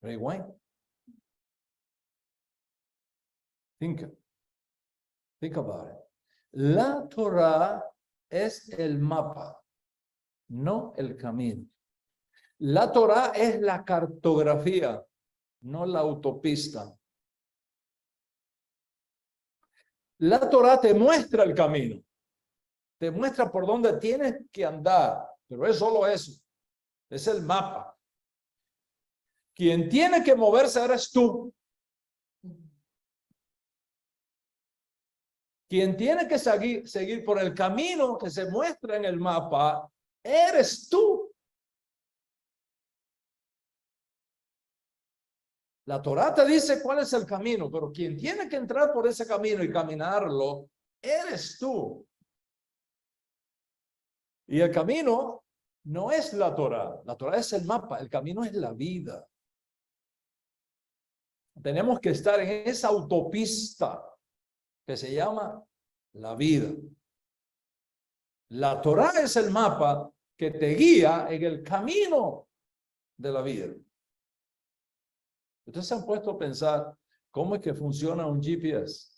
Speaker 1: Rewind. Think about it. La Torá es el mapa, no el camino. La Torá es la cartografía, no la autopista. La Torá te muestra el camino, te muestra por dónde tienes que andar, pero es solo eso, es el mapa. Quien tiene que moverse eres tú. Quien tiene que seguir por el camino que se muestra en el mapa, eres tú. La Torá te dice cuál es el camino, pero quien tiene que entrar por ese camino y caminarlo, eres tú. Y el camino no es la Torá. La Torá es el mapa. El camino es la vida. Tenemos que estar en esa autopista que se llama la vida. La Torá es el mapa que te guía en el camino de la vida. Ustedes se han puesto a pensar cómo es que funciona un GPS.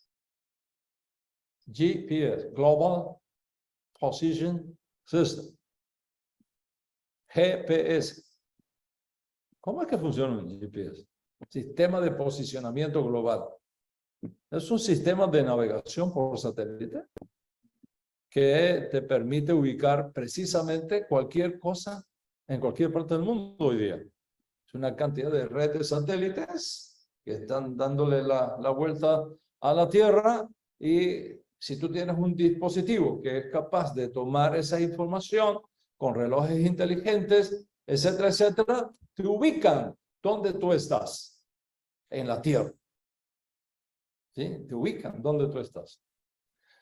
Speaker 1: GPS, Global Position System. GPS. ¿Cómo es que funciona un GPS? Sistema de posicionamiento global. Es un sistema de navegación por satélite que te permite ubicar precisamente cualquier cosa en cualquier parte del mundo hoy día. Es una cantidad de redes de satélites que están dándole la vuelta a la Tierra, y si tú tienes un dispositivo que es capaz de tomar esa información con relojes inteligentes, etcétera, etcétera, te ubican donde tú estás en la Tierra. ¿Sí? Te ubican donde tú estás.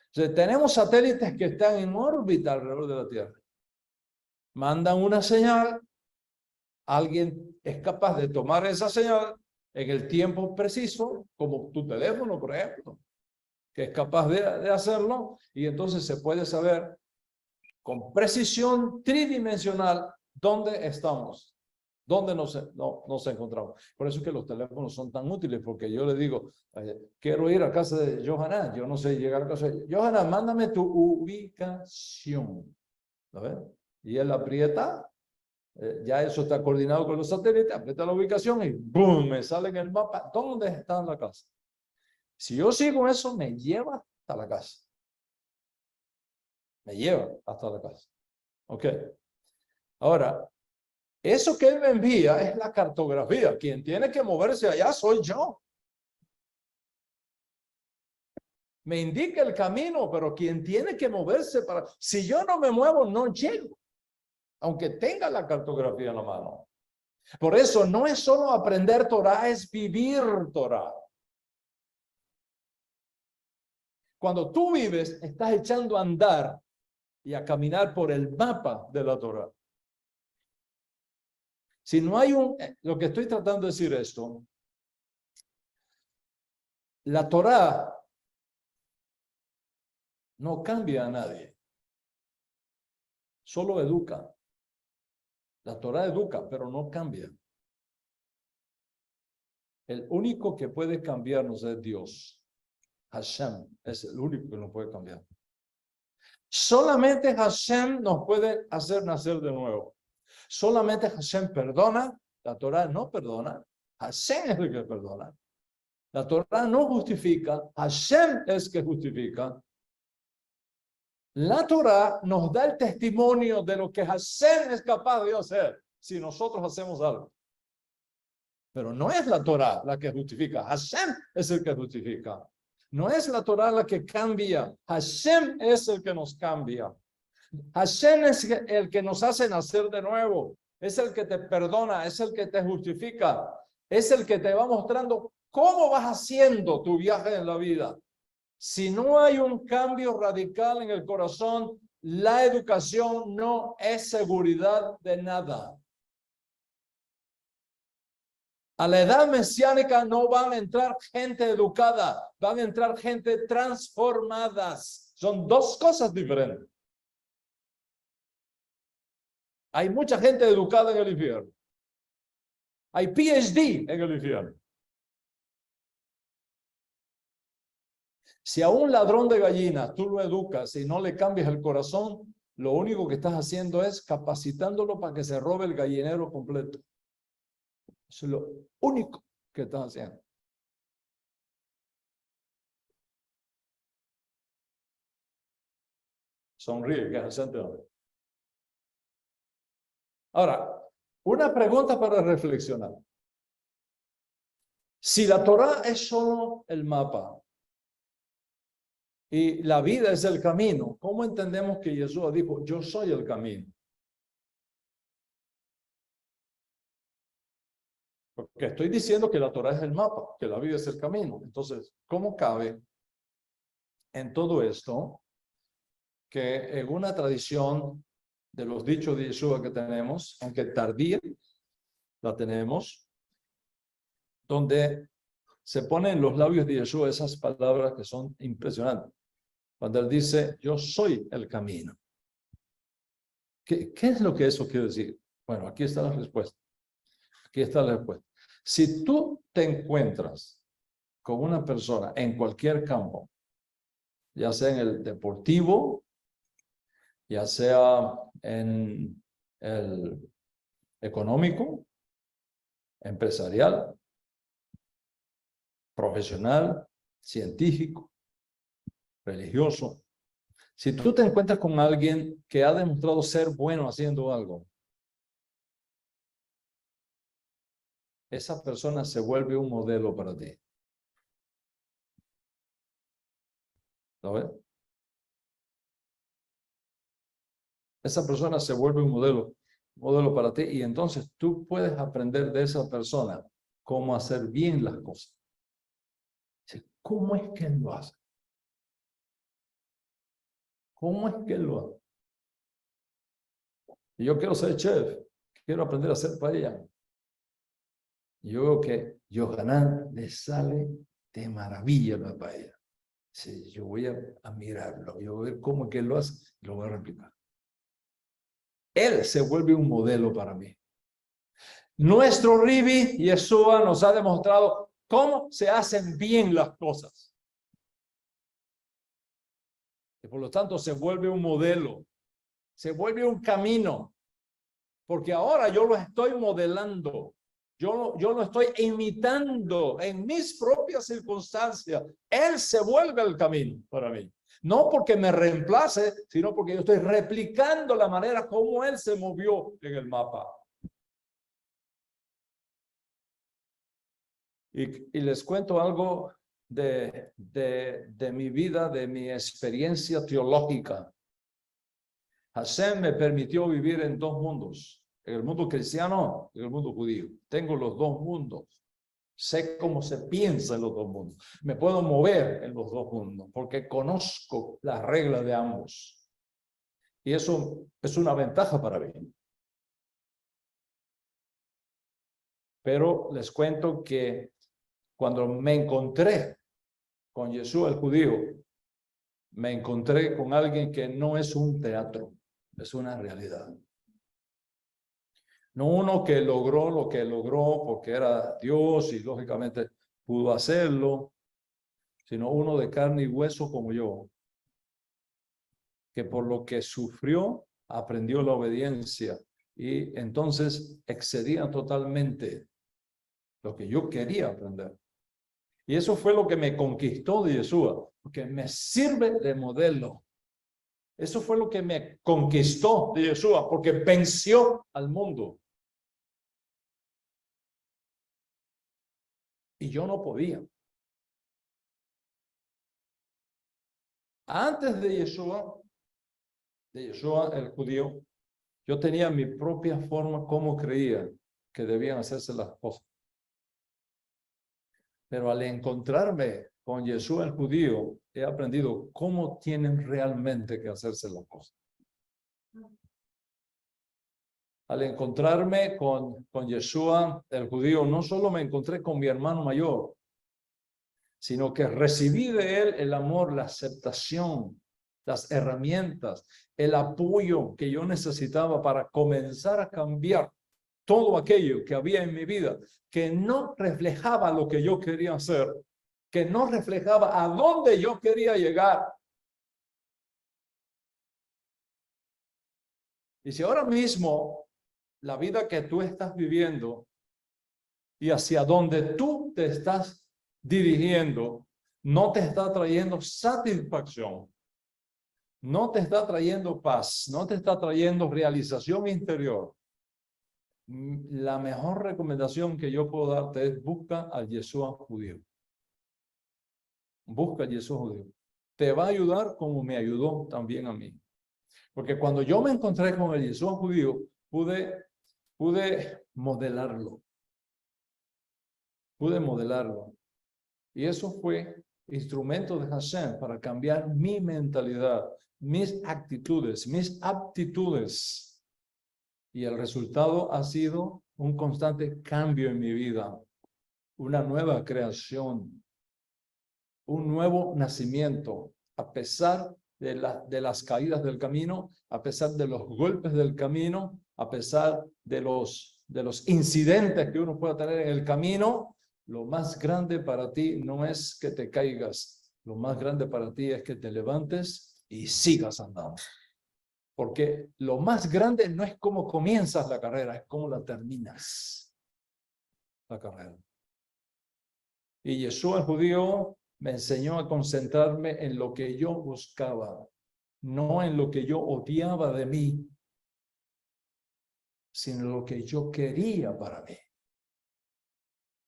Speaker 1: Entonces, tenemos satélites que están en órbita alrededor de la Tierra. Mandan una señal, alguien es capaz de tomar esa señal en el tiempo preciso, como tu teléfono, por ejemplo, que es capaz de hacerlo, y entonces se puede saber con precisión tridimensional dónde estamos, dónde nos encontramos. Por eso es que los teléfonos son tan útiles, porque yo le digo, quiero ir a casa de Johanna, yo no sé llegar a casa de Johanna, mándame tu ubicación. ¿Ves? Y él aprieta, ya eso está coordinado con los satélites, aprieta la ubicación y ¡boom! Me sale en el mapa dónde está la casa. Si yo sigo eso, me lleva hasta la casa. Me lleva hasta la casa. Ok. Ahora, eso que él me envía es la cartografía. Quien tiene que moverse allá soy yo. Me indica el camino, pero quien tiene que moverse para... Si yo no me muevo, no llego, aunque tenga la cartografía en la mano. Por eso no es solo aprender Torah, es vivir Torah. Cuando tú vives, estás echando a andar y a caminar por el mapa de la Torah. Si no hay lo que estoy tratando de decir esto, la Torah no cambia a nadie, solo educa. La Torah educa, pero no cambia. El único que puede cambiarnos es Dios. Hashem es el único que nos puede cambiar. Solamente Hashem nos puede hacer nacer de nuevo. Solamente Hashem perdona. La Torah no perdona. Hashem es el que perdona. La Torah no justifica. Hashem es el que justifica. La Torah nos da el testimonio de lo que Hashem es capaz de hacer si nosotros hacemos algo. Pero no es la Torah la que justifica. Hashem es el que justifica. No es la Torah la que cambia. Hashem es el que nos cambia. Hashem es el que nos hace nacer de nuevo. Es el que te perdona. Es el que te justifica. Es el que te va mostrando cómo vas haciendo tu viaje en la vida. Si no hay un cambio radical en el corazón, la educación no es seguridad de nada. A la edad mesiánica no van a entrar gente educada, van a entrar gente transformadas. Son dos cosas diferentes. Hay mucha gente educada en el infierno. Hay PhD en el infierno. Si a un ladrón de gallinas tú lo educas y no le cambias el corazón, lo único que estás haciendo es capacitándolo para que se robe el gallinero completo. Eso es lo único que estás haciendo. Sonríe, que es el. Ahora, una pregunta para reflexionar. Si la Torah es solo el mapa y la vida es el camino, ¿cómo entendemos que Jesús dijo, yo soy el camino? Porque estoy diciendo que la Torah es el mapa, que la vida es el camino. Entonces, ¿cómo cabe en todo esto que en una tradición de los dichos de Yeshua que tenemos, aunque tardía, la tenemos, donde se ponen en los labios de Yeshua esas palabras que son impresionantes. Cuando él dice, yo soy el camino. ¿Qué es lo que eso quiere decir? Bueno, aquí está la respuesta. Aquí está la respuesta. Si tú te encuentras con una persona en cualquier campo, ya sea en el deportivo, ya sea en el económico, empresarial, profesional, científico, religioso. Si tú te encuentras con alguien que ha demostrado ser bueno haciendo algo, esa persona se vuelve un modelo para ti. ¿Lo ves? Esa persona se vuelve un modelo para ti y entonces tú puedes aprender de esa persona cómo hacer bien las cosas. ¿Cómo es que él lo hace? ¿Cómo es que él lo hace? Y yo quiero ser chef, quiero aprender a hacer paella. Y yo veo que Yohanan le sale de maravilla la paella. Sí, yo voy a mirarlo, yo voy a ver cómo es que él lo hace y lo voy a replicar. Él se vuelve un modelo para mí. Nuestro Ribi Yeshua nos ha demostrado cómo se hacen bien las cosas. Y por lo tanto se vuelve un modelo, se vuelve un camino, porque ahora yo lo estoy modelando, yo lo estoy imitando en mis propias circunstancias. Él se vuelve el camino para mí. No porque me reemplace, sino porque yo estoy replicando la manera como él se movió en el mapa. Y les cuento algo de mi vida, de mi experiencia teológica. Hashem me permitió vivir en dos mundos, en el mundo cristiano y en el mundo judío. Tengo los dos mundos. Sé cómo se piensa en los dos mundos. Me puedo mover en los dos mundos porque conozco las reglas de ambos. Y eso es una ventaja para mí. Pero les cuento que cuando me encontré con Yeshua el judío, me encontré con alguien que no es un teatro, es una realidad. No uno que logró lo que logró porque era Dios y lógicamente pudo hacerlo, sino uno de carne y hueso como yo, que por lo que sufrió aprendió la obediencia y entonces excedía totalmente lo que yo quería aprender. Y eso fue lo que me conquistó de Yeshua, porque me sirve de modelo. Eso fue lo que me conquistó de Yeshua, porque venció al mundo. Y yo no podía. Antes de Yeshua el judío, yo tenía mi propia forma como creía que debían hacerse las cosas. Pero al encontrarme con Yeshua el judío, he aprendido cómo tienen realmente que hacerse las cosas. Al encontrarme con Yeshua el judío, no solo me encontré con mi hermano mayor, sino que recibí de él el amor, la aceptación, las herramientas, el apoyo que yo necesitaba para comenzar a cambiar todo aquello que había en mi vida, que no reflejaba lo que yo quería hacer, que no reflejaba a dónde yo quería llegar. Y si ahora mismo la vida que tú estás viviendo y hacia donde tú te estás dirigiendo no te está trayendo satisfacción, no te está trayendo paz, no te está trayendo realización interior, la mejor recomendación que yo puedo darte es busca al Yeshua judío. Busca al Yeshua judío. Te va a ayudar como me ayudó también a mí. Porque cuando yo me encontré con el Yeshua judío, pude modelarlo. Pude modelarlo. Y eso fue instrumento de Hashem para cambiar mi mentalidad, mis actitudes, mis aptitudes. Y el resultado ha sido un constante cambio en mi vida, una nueva creación, un nuevo nacimiento, a pesar de las caídas del camino, a pesar de los golpes del camino, a pesar de los incidentes que uno pueda tener en el camino. Lo más grande para ti no es que te caigas, lo más grande para ti es que te levantes y sigas andando. Porque lo más grande no es cómo comienzas la carrera, es cómo la terminas la carrera. Y Yeshua el judío me enseñó a concentrarme en lo que yo buscaba, no en lo que yo odiaba de mí, sino lo que yo quería para mí.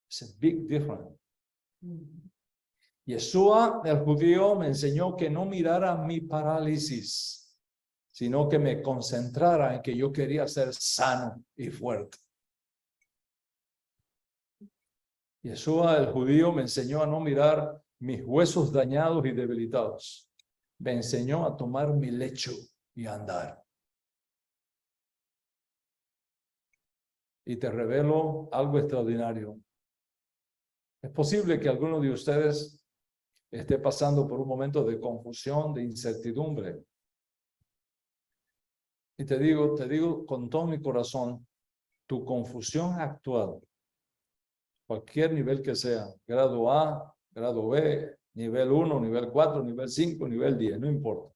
Speaker 1: It's a big difference. Yeshua el judío me enseñó que no mirara mi parálisis, sino que me concentrara en que yo quería ser sano y fuerte. Yeshua el judío me enseñó a no mirar mis huesos dañados y debilitados. Me enseñó a tomar mi lecho y a andar. Y te revelo algo extraordinario. Es posible que alguno de ustedes esté pasando por un momento de confusión, de incertidumbre. Y te digo con todo mi corazón, tu confusión actual, cualquier nivel que sea, grado A, grado B, nivel 1, nivel 4, nivel 5, nivel 10, no importa.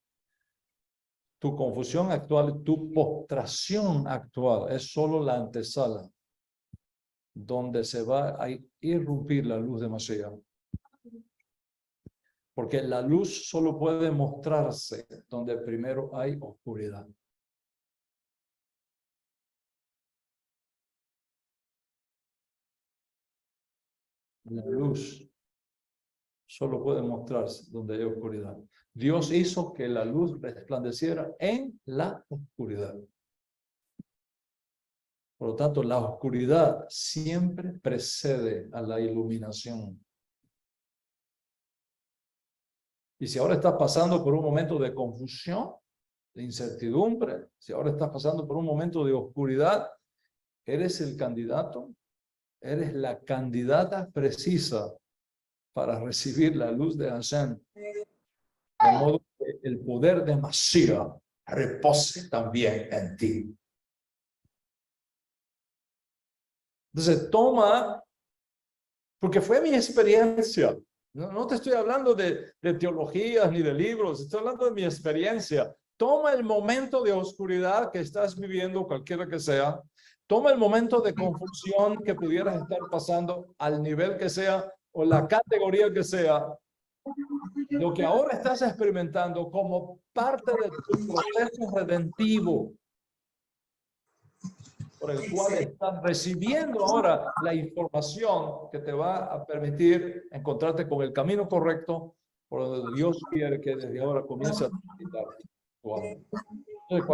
Speaker 1: Tu confusión actual, tu postración actual es solo la antesala donde se va a irrumpir la luz de Mashiach. Porque la luz solo puede mostrarse donde primero hay oscuridad. La luz solo puede mostrarse donde hay oscuridad. Dios hizo que la luz resplandeciera en la oscuridad. Por lo tanto, la oscuridad siempre precede a la iluminación. Y si ahora estás pasando por un momento de confusión, de incertidumbre, si ahora estás pasando por un momento de oscuridad, eres el candidato, eres la candidata precisa para recibir la luz de Hashem. De modo que el poder de Mashiach repose también en ti. Entonces toma, porque fue mi experiencia. No te estoy hablando de teologías ni de libros, estoy hablando de mi experiencia. Toma el momento de oscuridad que estás viviendo, cualquiera que sea. Toma el momento de confusión que pudieras estar pasando al nivel que sea o la categoría que sea. Lo que ahora estás experimentando como parte de tu proceso redentivo, por el cual estás recibiendo ahora la información que te va a permitir encontrarte con el camino correcto por donde Dios quiere que desde ahora comience a transitar tu alma. Entonces,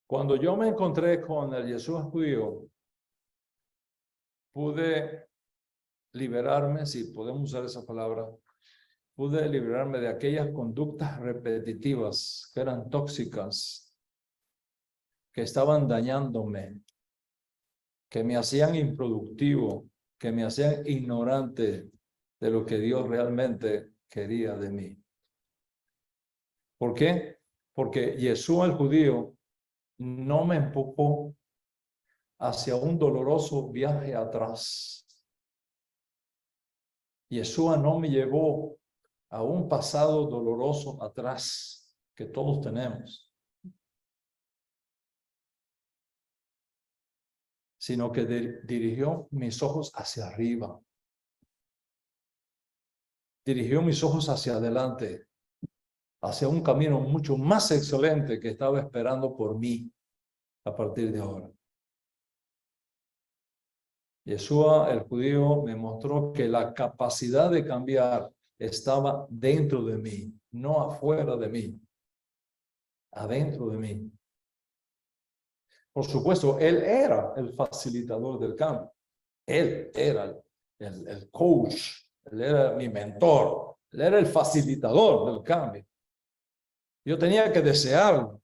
Speaker 1: cuando yo me encontré con el Yeshua judío, pude liberarme, si podemos usar esa palabra, pude liberarme de aquellas conductas repetitivas que eran tóxicas, que estaban dañándome, que me hacían improductivo, que me hacían ignorante de lo que Dios realmente quería de mí. ¿Por qué? Porque Yeshua el judío no me empujó hacia un doloroso viaje atrás. Yeshua no me llevó a un pasado doloroso atrás que todos tenemos, sino que dirigió mis ojos hacia arriba. Dirigió mis ojos hacia adelante, hacia un camino mucho más excelente que estaba esperando por mí a partir de ahora. Yeshua, el judío, me mostró que la capacidad de cambiar estaba dentro de mí, no afuera de mí, adentro de mí. Por supuesto, él era el facilitador del cambio. Él era el coach, él era mi mentor, él era el facilitador del cambio. Yo tenía que desearlo,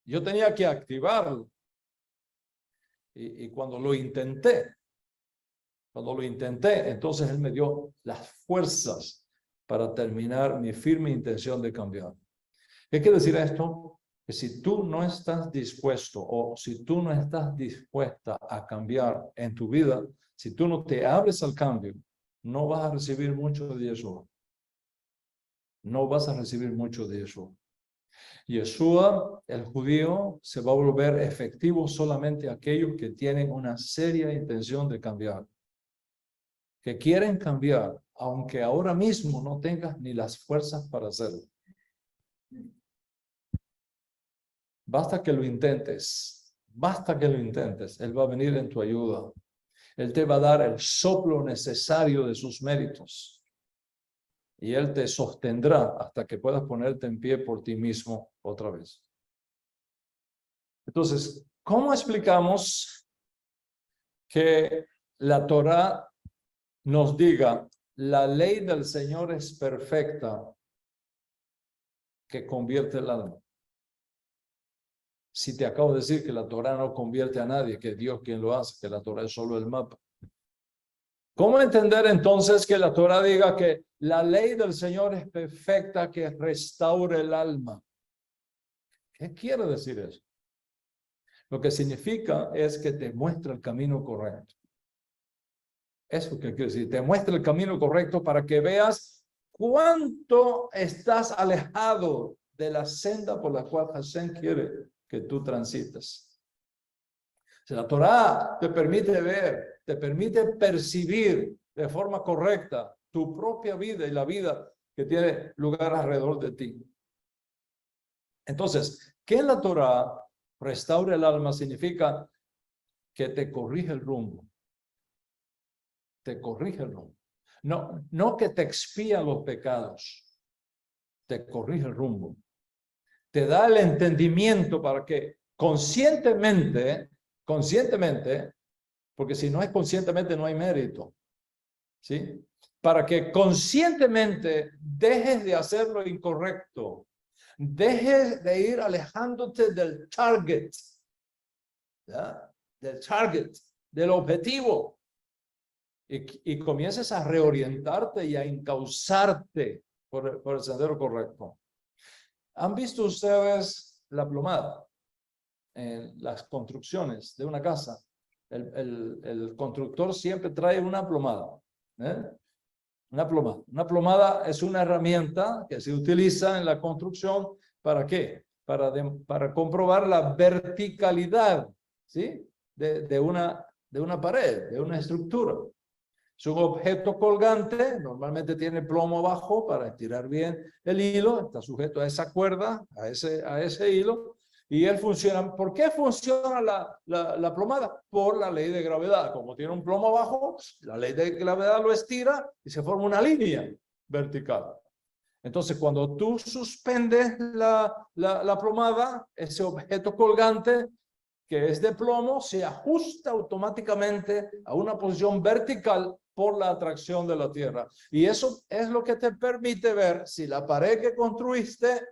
Speaker 1: yo tenía que activarlo. Y cuando lo intenté, entonces él me dio las fuerzas para terminar mi firme intención de cambiar. ¿Qué quiere decir esto? Que si tú no estás dispuesto o si tú no estás dispuesta a cambiar en tu vida, si tú no te abres al cambio, no vas a recibir mucho de Yeshua. No vas a recibir mucho de Yeshua. Yeshua, el judío, se va a volver efectivo solamente a aquellos que tienen una seria intención de cambiar. Que quieren cambiar, aunque ahora mismo no tengas ni las fuerzas para hacerlo. Basta que lo intentes. Basta que lo intentes. Él va a venir en tu ayuda. Él te va a dar el soplo necesario de sus méritos. Y Él te sostendrá hasta que puedas ponerte en pie por ti mismo otra vez. Entonces, ¿cómo explicamos que la Torá nos diga la ley del Señor es perfecta que convierte el alma? Si te acabo de decir que la Torá no convierte a nadie, que es Dios quien lo hace, que la Torá es solo el mapa. ¿Cómo entender entonces que la Torá diga que la ley del Señor es perfecta que restaure el alma? ¿Qué quiere decir eso? Lo que significa es que te muestra el camino correcto. Eso que quiere decir, te muestra el camino correcto para que veas cuánto estás alejado de la senda por la cual Hashem quiere que tú transites. Si la Torá te permite ver, te permite percibir de forma correcta tu propia vida y la vida que tiene lugar alrededor de ti. Entonces, que en la Torá restaure el alma significa que te corrige el rumbo. Te corrige el rumbo. No que te expía los pecados. Te corrige el rumbo. Te da el entendimiento para que conscientemente, porque si no es conscientemente no hay mérito, ¿sí? Para que conscientemente dejes de hacer lo incorrecto, dejes de ir alejándote del target, ¿ya? Del objetivo, y comiences a reorientarte y a encauzarte por el sendero correcto. ¿Han visto ustedes la plomada en las construcciones de una casa? El constructor siempre trae una plomada. Una plomada. Una plomada es una herramienta que se utiliza en la construcción. ¿Para qué? Para comprobar la verticalidad, ¿sí? de una pared, de una estructura. Es un objeto colgante, normalmente tiene plomo abajo para estirar bien el hilo, está sujeto a esa cuerda, a ese hilo, y él funciona. ¿Por qué funciona la plomada? Por la ley de gravedad. Como tiene un plomo abajo, la ley de gravedad lo estira y se forma una línea vertical. Entonces, cuando tú suspendes la plomada, ese objeto colgante que es de plomo se ajusta automáticamente a una posición vertical por la atracción de la tierra. Y eso es lo que te permite ver si la pared que construiste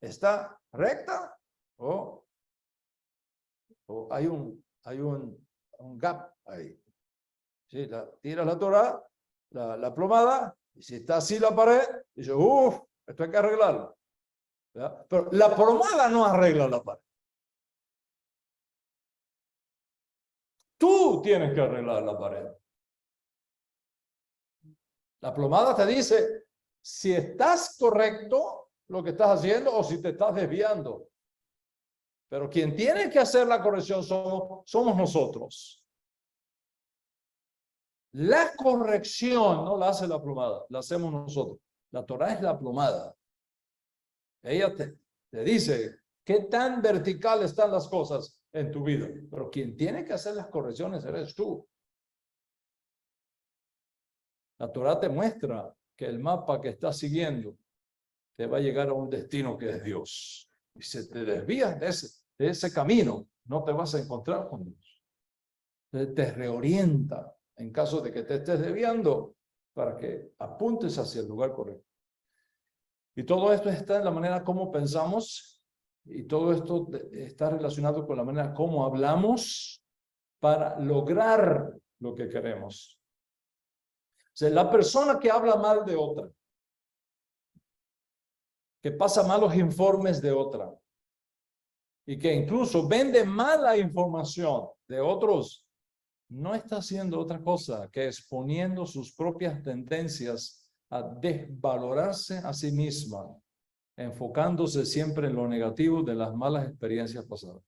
Speaker 1: está recta o hay un gap ahí. Sí, tiras la Torá, la plomada, y si está así la pared, dice, esto hay que arreglarlo. ¿Ya? Pero la plomada no arregla la pared. Tú tienes que arreglar la pared. La plomada te dice si estás correcto lo que estás haciendo o si te estás desviando. Pero quien tiene que hacer la corrección somos nosotros. La corrección no la hace la plomada, la hacemos nosotros. La Torá es la plomada. Ella te dice qué tan vertical están las cosas en tu vida. Pero quien tiene que hacer las correcciones eres tú. La Torá te muestra que el mapa que estás siguiendo te va a llegar a un destino que es Dios. Y si te desvías de ese camino, no te vas a encontrar con Dios. Entonces te reorienta en caso de que te estés desviando para que apuntes hacia el lugar correcto. Y todo esto está en la manera como pensamos y todo esto está relacionado con la manera como hablamos para lograr lo que queremos. O sea, la persona que habla mal de otra, que pasa malos informes de otra y que incluso vende mala información de otros, no está haciendo otra cosa que exponiendo sus propias tendencias a desvalorarse a sí misma, enfocándose siempre en lo negativo de las malas experiencias pasadas.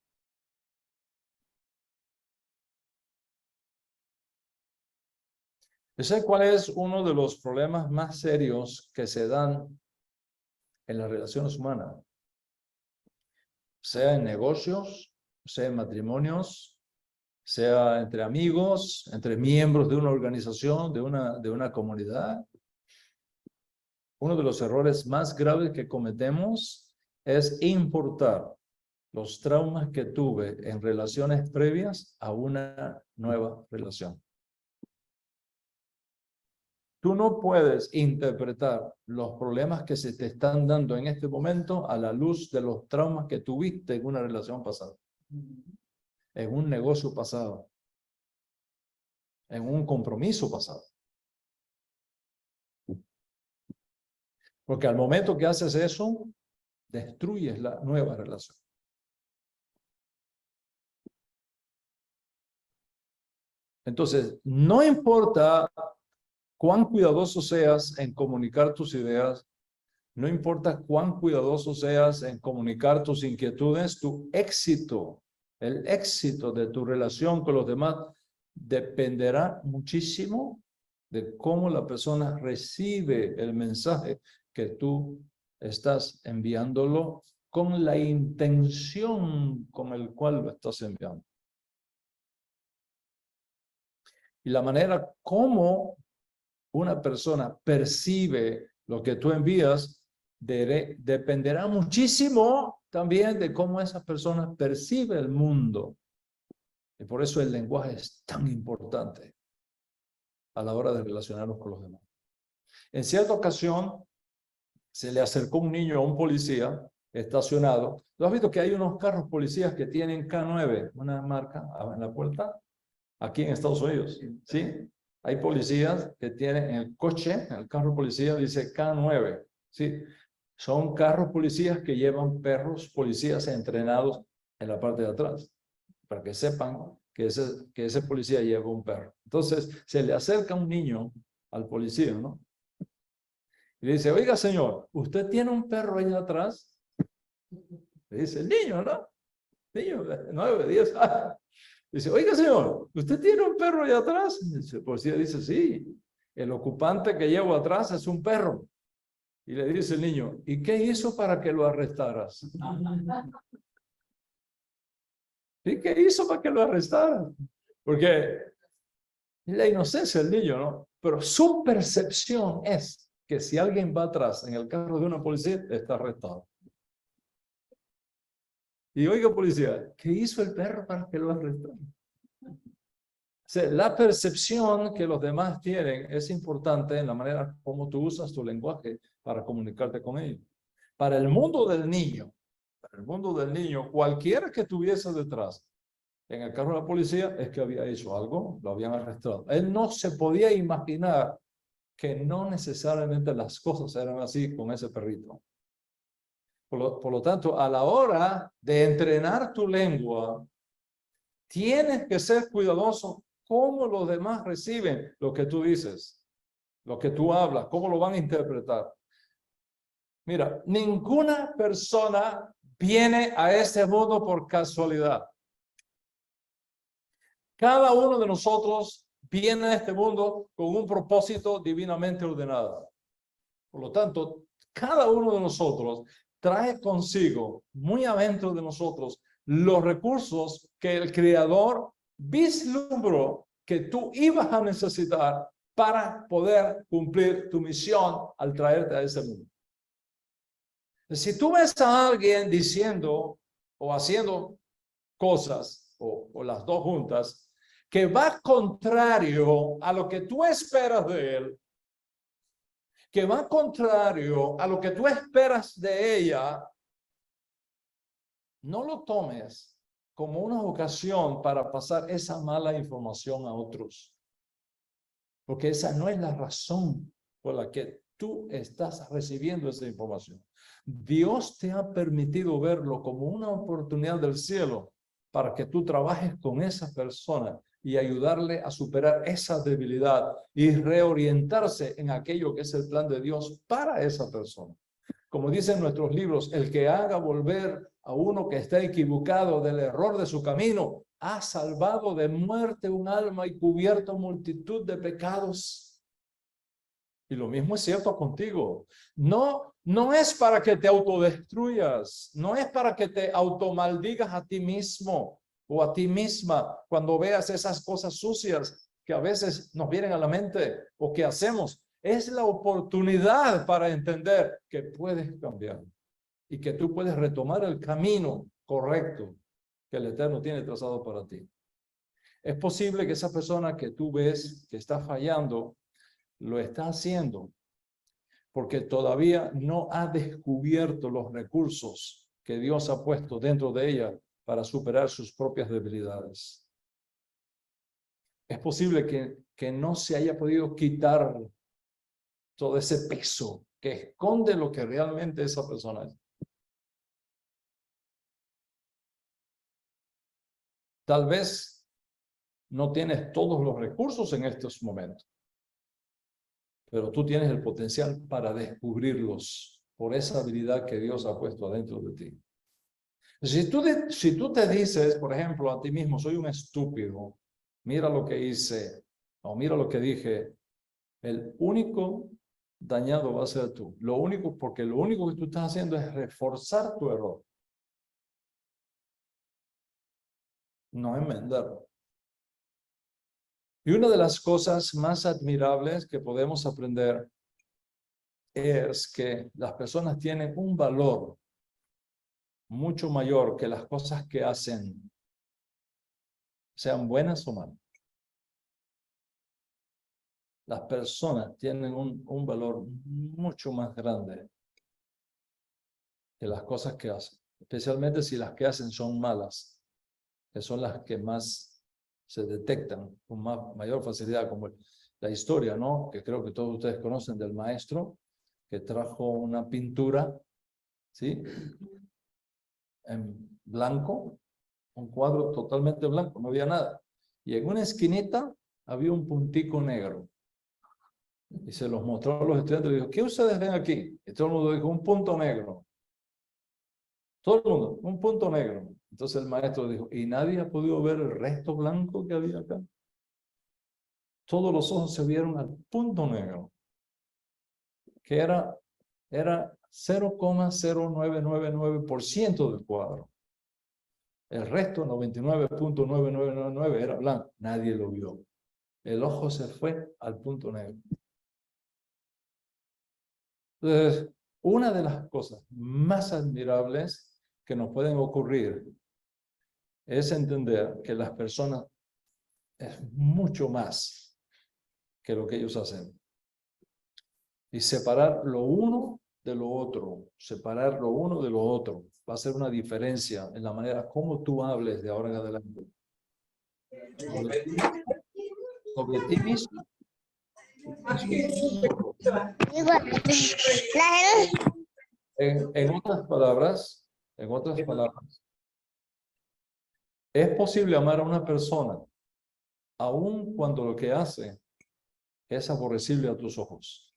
Speaker 1: ¿Ese cuál es uno de los problemas más serios que se dan en las relaciones humanas? Sea en negocios, sea en matrimonios, sea entre amigos, entre miembros de una organización, de una comunidad. Uno de los errores más graves que cometemos es importar los traumas que tuve en relaciones previas a una nueva relación. Tú no puedes interpretar los problemas que se te están dando en este momento a la luz de los traumas que tuviste en una relación pasada, en un negocio pasado, en un compromiso pasado. Porque al momento que haces eso, destruyes la nueva relación. Entonces, no importa cuán cuidadoso seas en comunicar tus ideas, no importa cuán cuidadoso seas en comunicar tus inquietudes, tu éxito, el éxito de tu relación con los demás dependerá muchísimo de cómo la persona recibe el mensaje que tú estás enviándolo con la intención con el cual lo estás enviando. Y la manera como una persona percibe lo que tú envías dependerá muchísimo también de cómo esa persona percibe el mundo. Y por eso el lenguaje es tan importante a la hora de relacionarnos con los demás. En cierta ocasión, se le acercó un niño a un policía estacionado. ¿Tú has visto que hay unos carros policías que tienen K9, una marca en la puerta? Aquí en Estados Unidos, ¿sí? Hay policías que tienen en el coche, en el carro policía dice K9, ¿sí? Son carros policías que llevan perros policías entrenados en la parte de atrás, para que sepan que ese policía lleva un perro. Entonces, se le acerca un niño al policía, ¿no? Y le dice, oiga, señor, ¿usted tiene un perro ahí atrás? Le dice el niño, ¿no? Niño, 9, 10 años. Dice, oiga, señor, ¿usted tiene un perro ahí atrás? El policía dice, sí, el ocupante que llevo atrás es un perro. Y le dice el niño, ¿y qué hizo para que lo arrestaras? ¿Y qué hizo para que lo arrestaran? Porque es la inocencia del niño, ¿no? Pero su percepción es que si alguien va atrás en el carro de una policía, está arrestado. Y oiga, policía, ¿qué hizo el perro para que lo arrestaran? O sea, la percepción que los demás tienen es importante en la manera como tú usas tu lenguaje para comunicarte con ellos. Para el mundo del niño, cualquiera que estuviese detrás en el carro de la policía es que había hecho algo, lo habían arrestado. Él no se podía imaginar que no necesariamente las cosas eran así con ese perrito. Por lo tanto, a la hora de entrenar tu lengua, tienes que ser cuidadoso cómo los demás reciben lo que tú dices, lo que tú hablas, cómo lo van a interpretar. Mira, ninguna persona viene a este mundo por casualidad. Cada uno de nosotros viene a este mundo con un propósito divinamente ordenado. Por lo tanto, cada uno de nosotros trae consigo, muy adentro de nosotros, los recursos que el Creador vislumbró que tú ibas a necesitar para poder cumplir tu misión al traerte a ese mundo. Si tú ves a alguien diciendo o haciendo cosas, o las dos juntas, que va contrario a lo que tú esperas de él, que va contrario a lo que tú esperas de ella, no lo tomes como una ocasión para pasar esa mala información a otros. Porque esa no es la razón por la que tú estás recibiendo esa información. Dios te ha permitido verlo como una oportunidad del cielo para que tú trabajes con esa persona y ayudarle a superar esa debilidad y reorientarse en aquello que es el plan de Dios para esa persona. Como dicen nuestros libros, el que haga volver a uno que está equivocado del error de su camino, ha salvado de muerte un alma y cubierto multitud de pecados. Y lo mismo es cierto contigo. No es para que te autodestruyas, no es para que te automaldigas a ti mismo o a ti misma cuando veas esas cosas sucias que a veces nos vienen a la mente o que hacemos. Es la oportunidad para entender que puedes cambiar y que tú puedes retomar el camino correcto que el Eterno tiene trazado para ti. Es posible que esa persona que tú ves que está fallando, lo está haciendo porque todavía no ha descubierto los recursos que Dios ha puesto dentro de ella para superar sus propias debilidades. Es posible que no se haya podido quitar todo ese peso que esconde lo que realmente esa persona es. Tal vez no tienes todos los recursos en estos momentos, pero tú tienes el potencial para descubrirlos por esa habilidad que Dios ha puesto adentro de ti. Si tú te dices, por ejemplo, a ti mismo, soy un estúpido, mira lo que hice, o mira lo que dije, el único dañado va a ser tú. Porque lo único que tú estás haciendo es reforzar tu error, no enmendarlo. Y una de las cosas más admirables que podemos aprender es que las personas tienen un valor mucho mayor que las cosas que hacen, sean buenas o malas. Las personas tienen un valor mucho más grande que las cosas que hacen, especialmente si las que hacen son malas, que son las que más se detectan con mayor facilidad, como la historia, ¿no? Que creo que todos ustedes conocen del maestro que trajo una pintura, ¿sí? En blanco, un cuadro totalmente blanco, no había nada. Y en una esquinita había un puntico negro. Y se los mostró a los estudiantes y dijo, ¿qué ustedes ven aquí? Y todo el mundo dijo, un punto negro. Todo el mundo, un punto negro. Entonces el maestro dijo, ¿y nadie ha podido ver el resto blanco que había acá? Todos los ojos se vieron al punto negro, que era 0,0999% del cuadro. El resto, 99.9999, era blanco. Nadie lo vio. El ojo se fue al punto negro. Entonces, una de las cosas más admirables que nos pueden ocurrir es entender que las personas es mucho más que lo que ellos hacen. Y separar lo uno de lo otro, separar lo uno de lo otro, va a ser una diferencia en la manera como tú hables de ahora en adelante. Sobre ti mismo. En otras palabras, es posible amar a una persona aun cuando lo que hace es aborrecible a tus ojos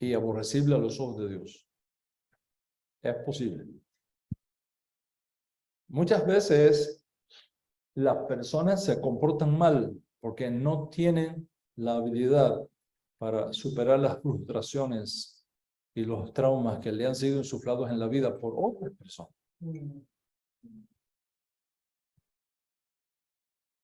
Speaker 1: y aborrecible a los ojos de Dios. Es posible. Muchas veces las personas se comportan mal porque no tienen la habilidad para superar las frustraciones y los traumas que le han sido insuflados en la vida por otras personas.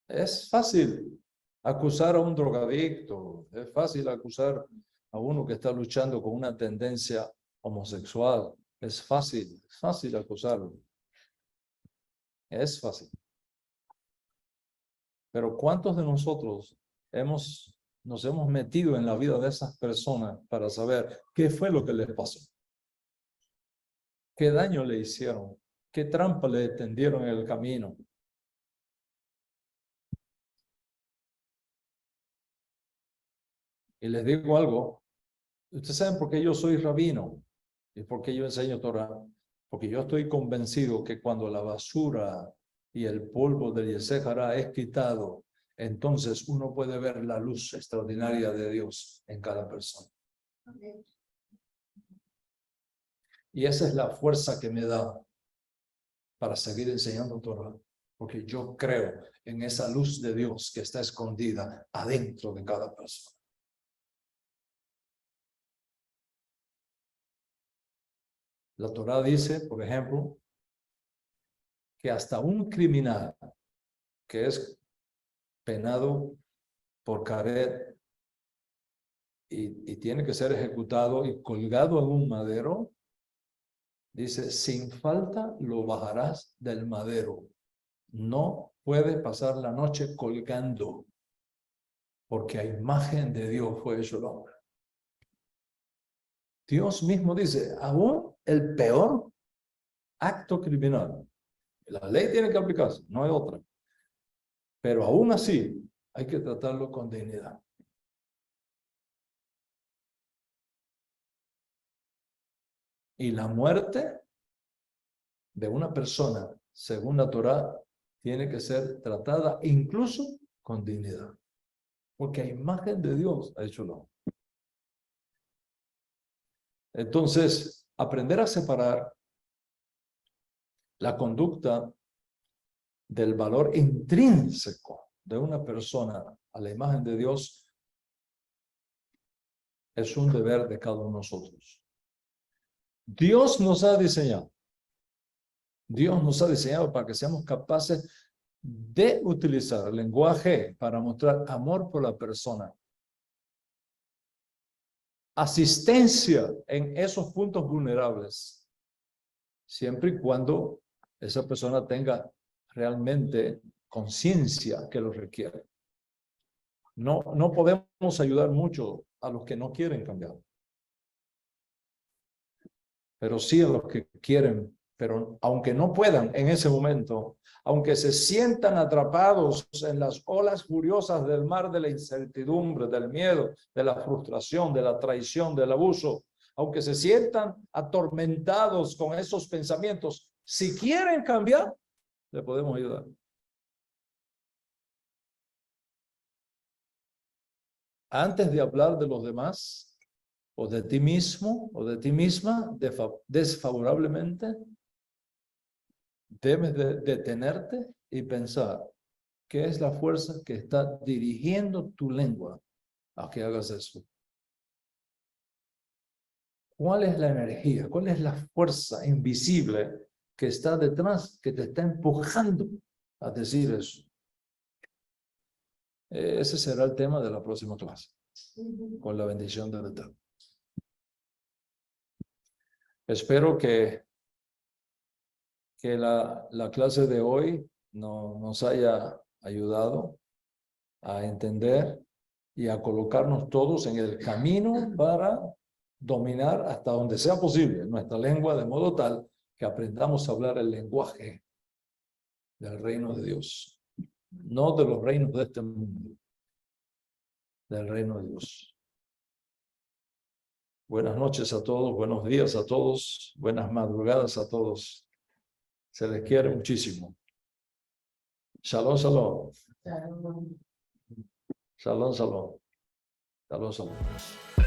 Speaker 1: Es fácil acusar a un drogadicto, es fácil acusar a uno que está luchando con una tendencia homosexual, es fácil acusarlo. Es fácil. Pero ¿cuántos de nosotros nos hemos metido en la vida de esas personas para saber qué fue lo que les pasó? ¿Qué daño le hicieron? ¿Qué trampa le tendieron en el camino? Y les digo algo, ustedes saben por qué yo soy rabino y por qué yo enseño Torah, porque yo estoy convencido que cuando la basura y el polvo del Yetzer Hará es quitado, entonces uno puede ver la luz extraordinaria de Dios en cada persona. Y esa es la fuerza que me da para seguir enseñando Torah, porque yo creo en esa luz de Dios que está escondida adentro de cada persona. La Torah dice, por ejemplo, que hasta un criminal que es penado por caret y tiene que ser ejecutado y colgado en un madero, dice, sin falta lo bajarás del madero. No puede pasar la noche colgando, porque a imagen de Dios fue hecho el hombre. Dios mismo dice, aún el peor acto criminal, la ley tiene que aplicarse, no hay otra. Pero aún así, hay que tratarlo con dignidad. Y la muerte de una persona, según la Torá, tiene que ser tratada incluso con dignidad. Porque a imagen de Dios ha hecho el hombre. Entonces, aprender a separar la conducta del valor intrínseco de una persona a la imagen de Dios es un deber de cada uno de nosotros. Dios nos ha diseñado para que seamos capaces de utilizar el lenguaje para mostrar amor por la persona. Asistencia en esos puntos vulnerables, siempre y cuando esa persona tenga realmente conciencia que lo requiere. No podemos ayudar mucho a los que no quieren cambiar, pero sí a los que quieren, pero aunque no puedan en ese momento, aunque se sientan atrapados en las olas furiosas del mar de la incertidumbre, del miedo, de la frustración, de la traición, del abuso, aunque se sientan atormentados con esos pensamientos, si quieren cambiar, le podemos ayudar. Antes de hablar de los demás, o de ti mismo, o de ti misma, desfavorablemente, debes de detenerte y pensar qué es la fuerza que está dirigiendo tu lengua a que hagas eso. ¿Cuál es la energía? ¿Cuál es la fuerza invisible que está detrás, que te está empujando a decir eso? Ese será el tema de la próxima clase, con la bendición del Eterno. Espero que la clase de hoy nos haya ayudado a entender y a colocarnos todos en el camino para dominar hasta donde sea posible nuestra lengua, de modo tal que aprendamos a hablar el lenguaje del reino de Dios, no de los reinos de este mundo, del reino de Dios. Buenas noches a todos, buenos días a todos, buenas madrugadas a todos. Se les quiere muchísimo. Shalom, shalom. Shalom, shalom. Shalom, shalom.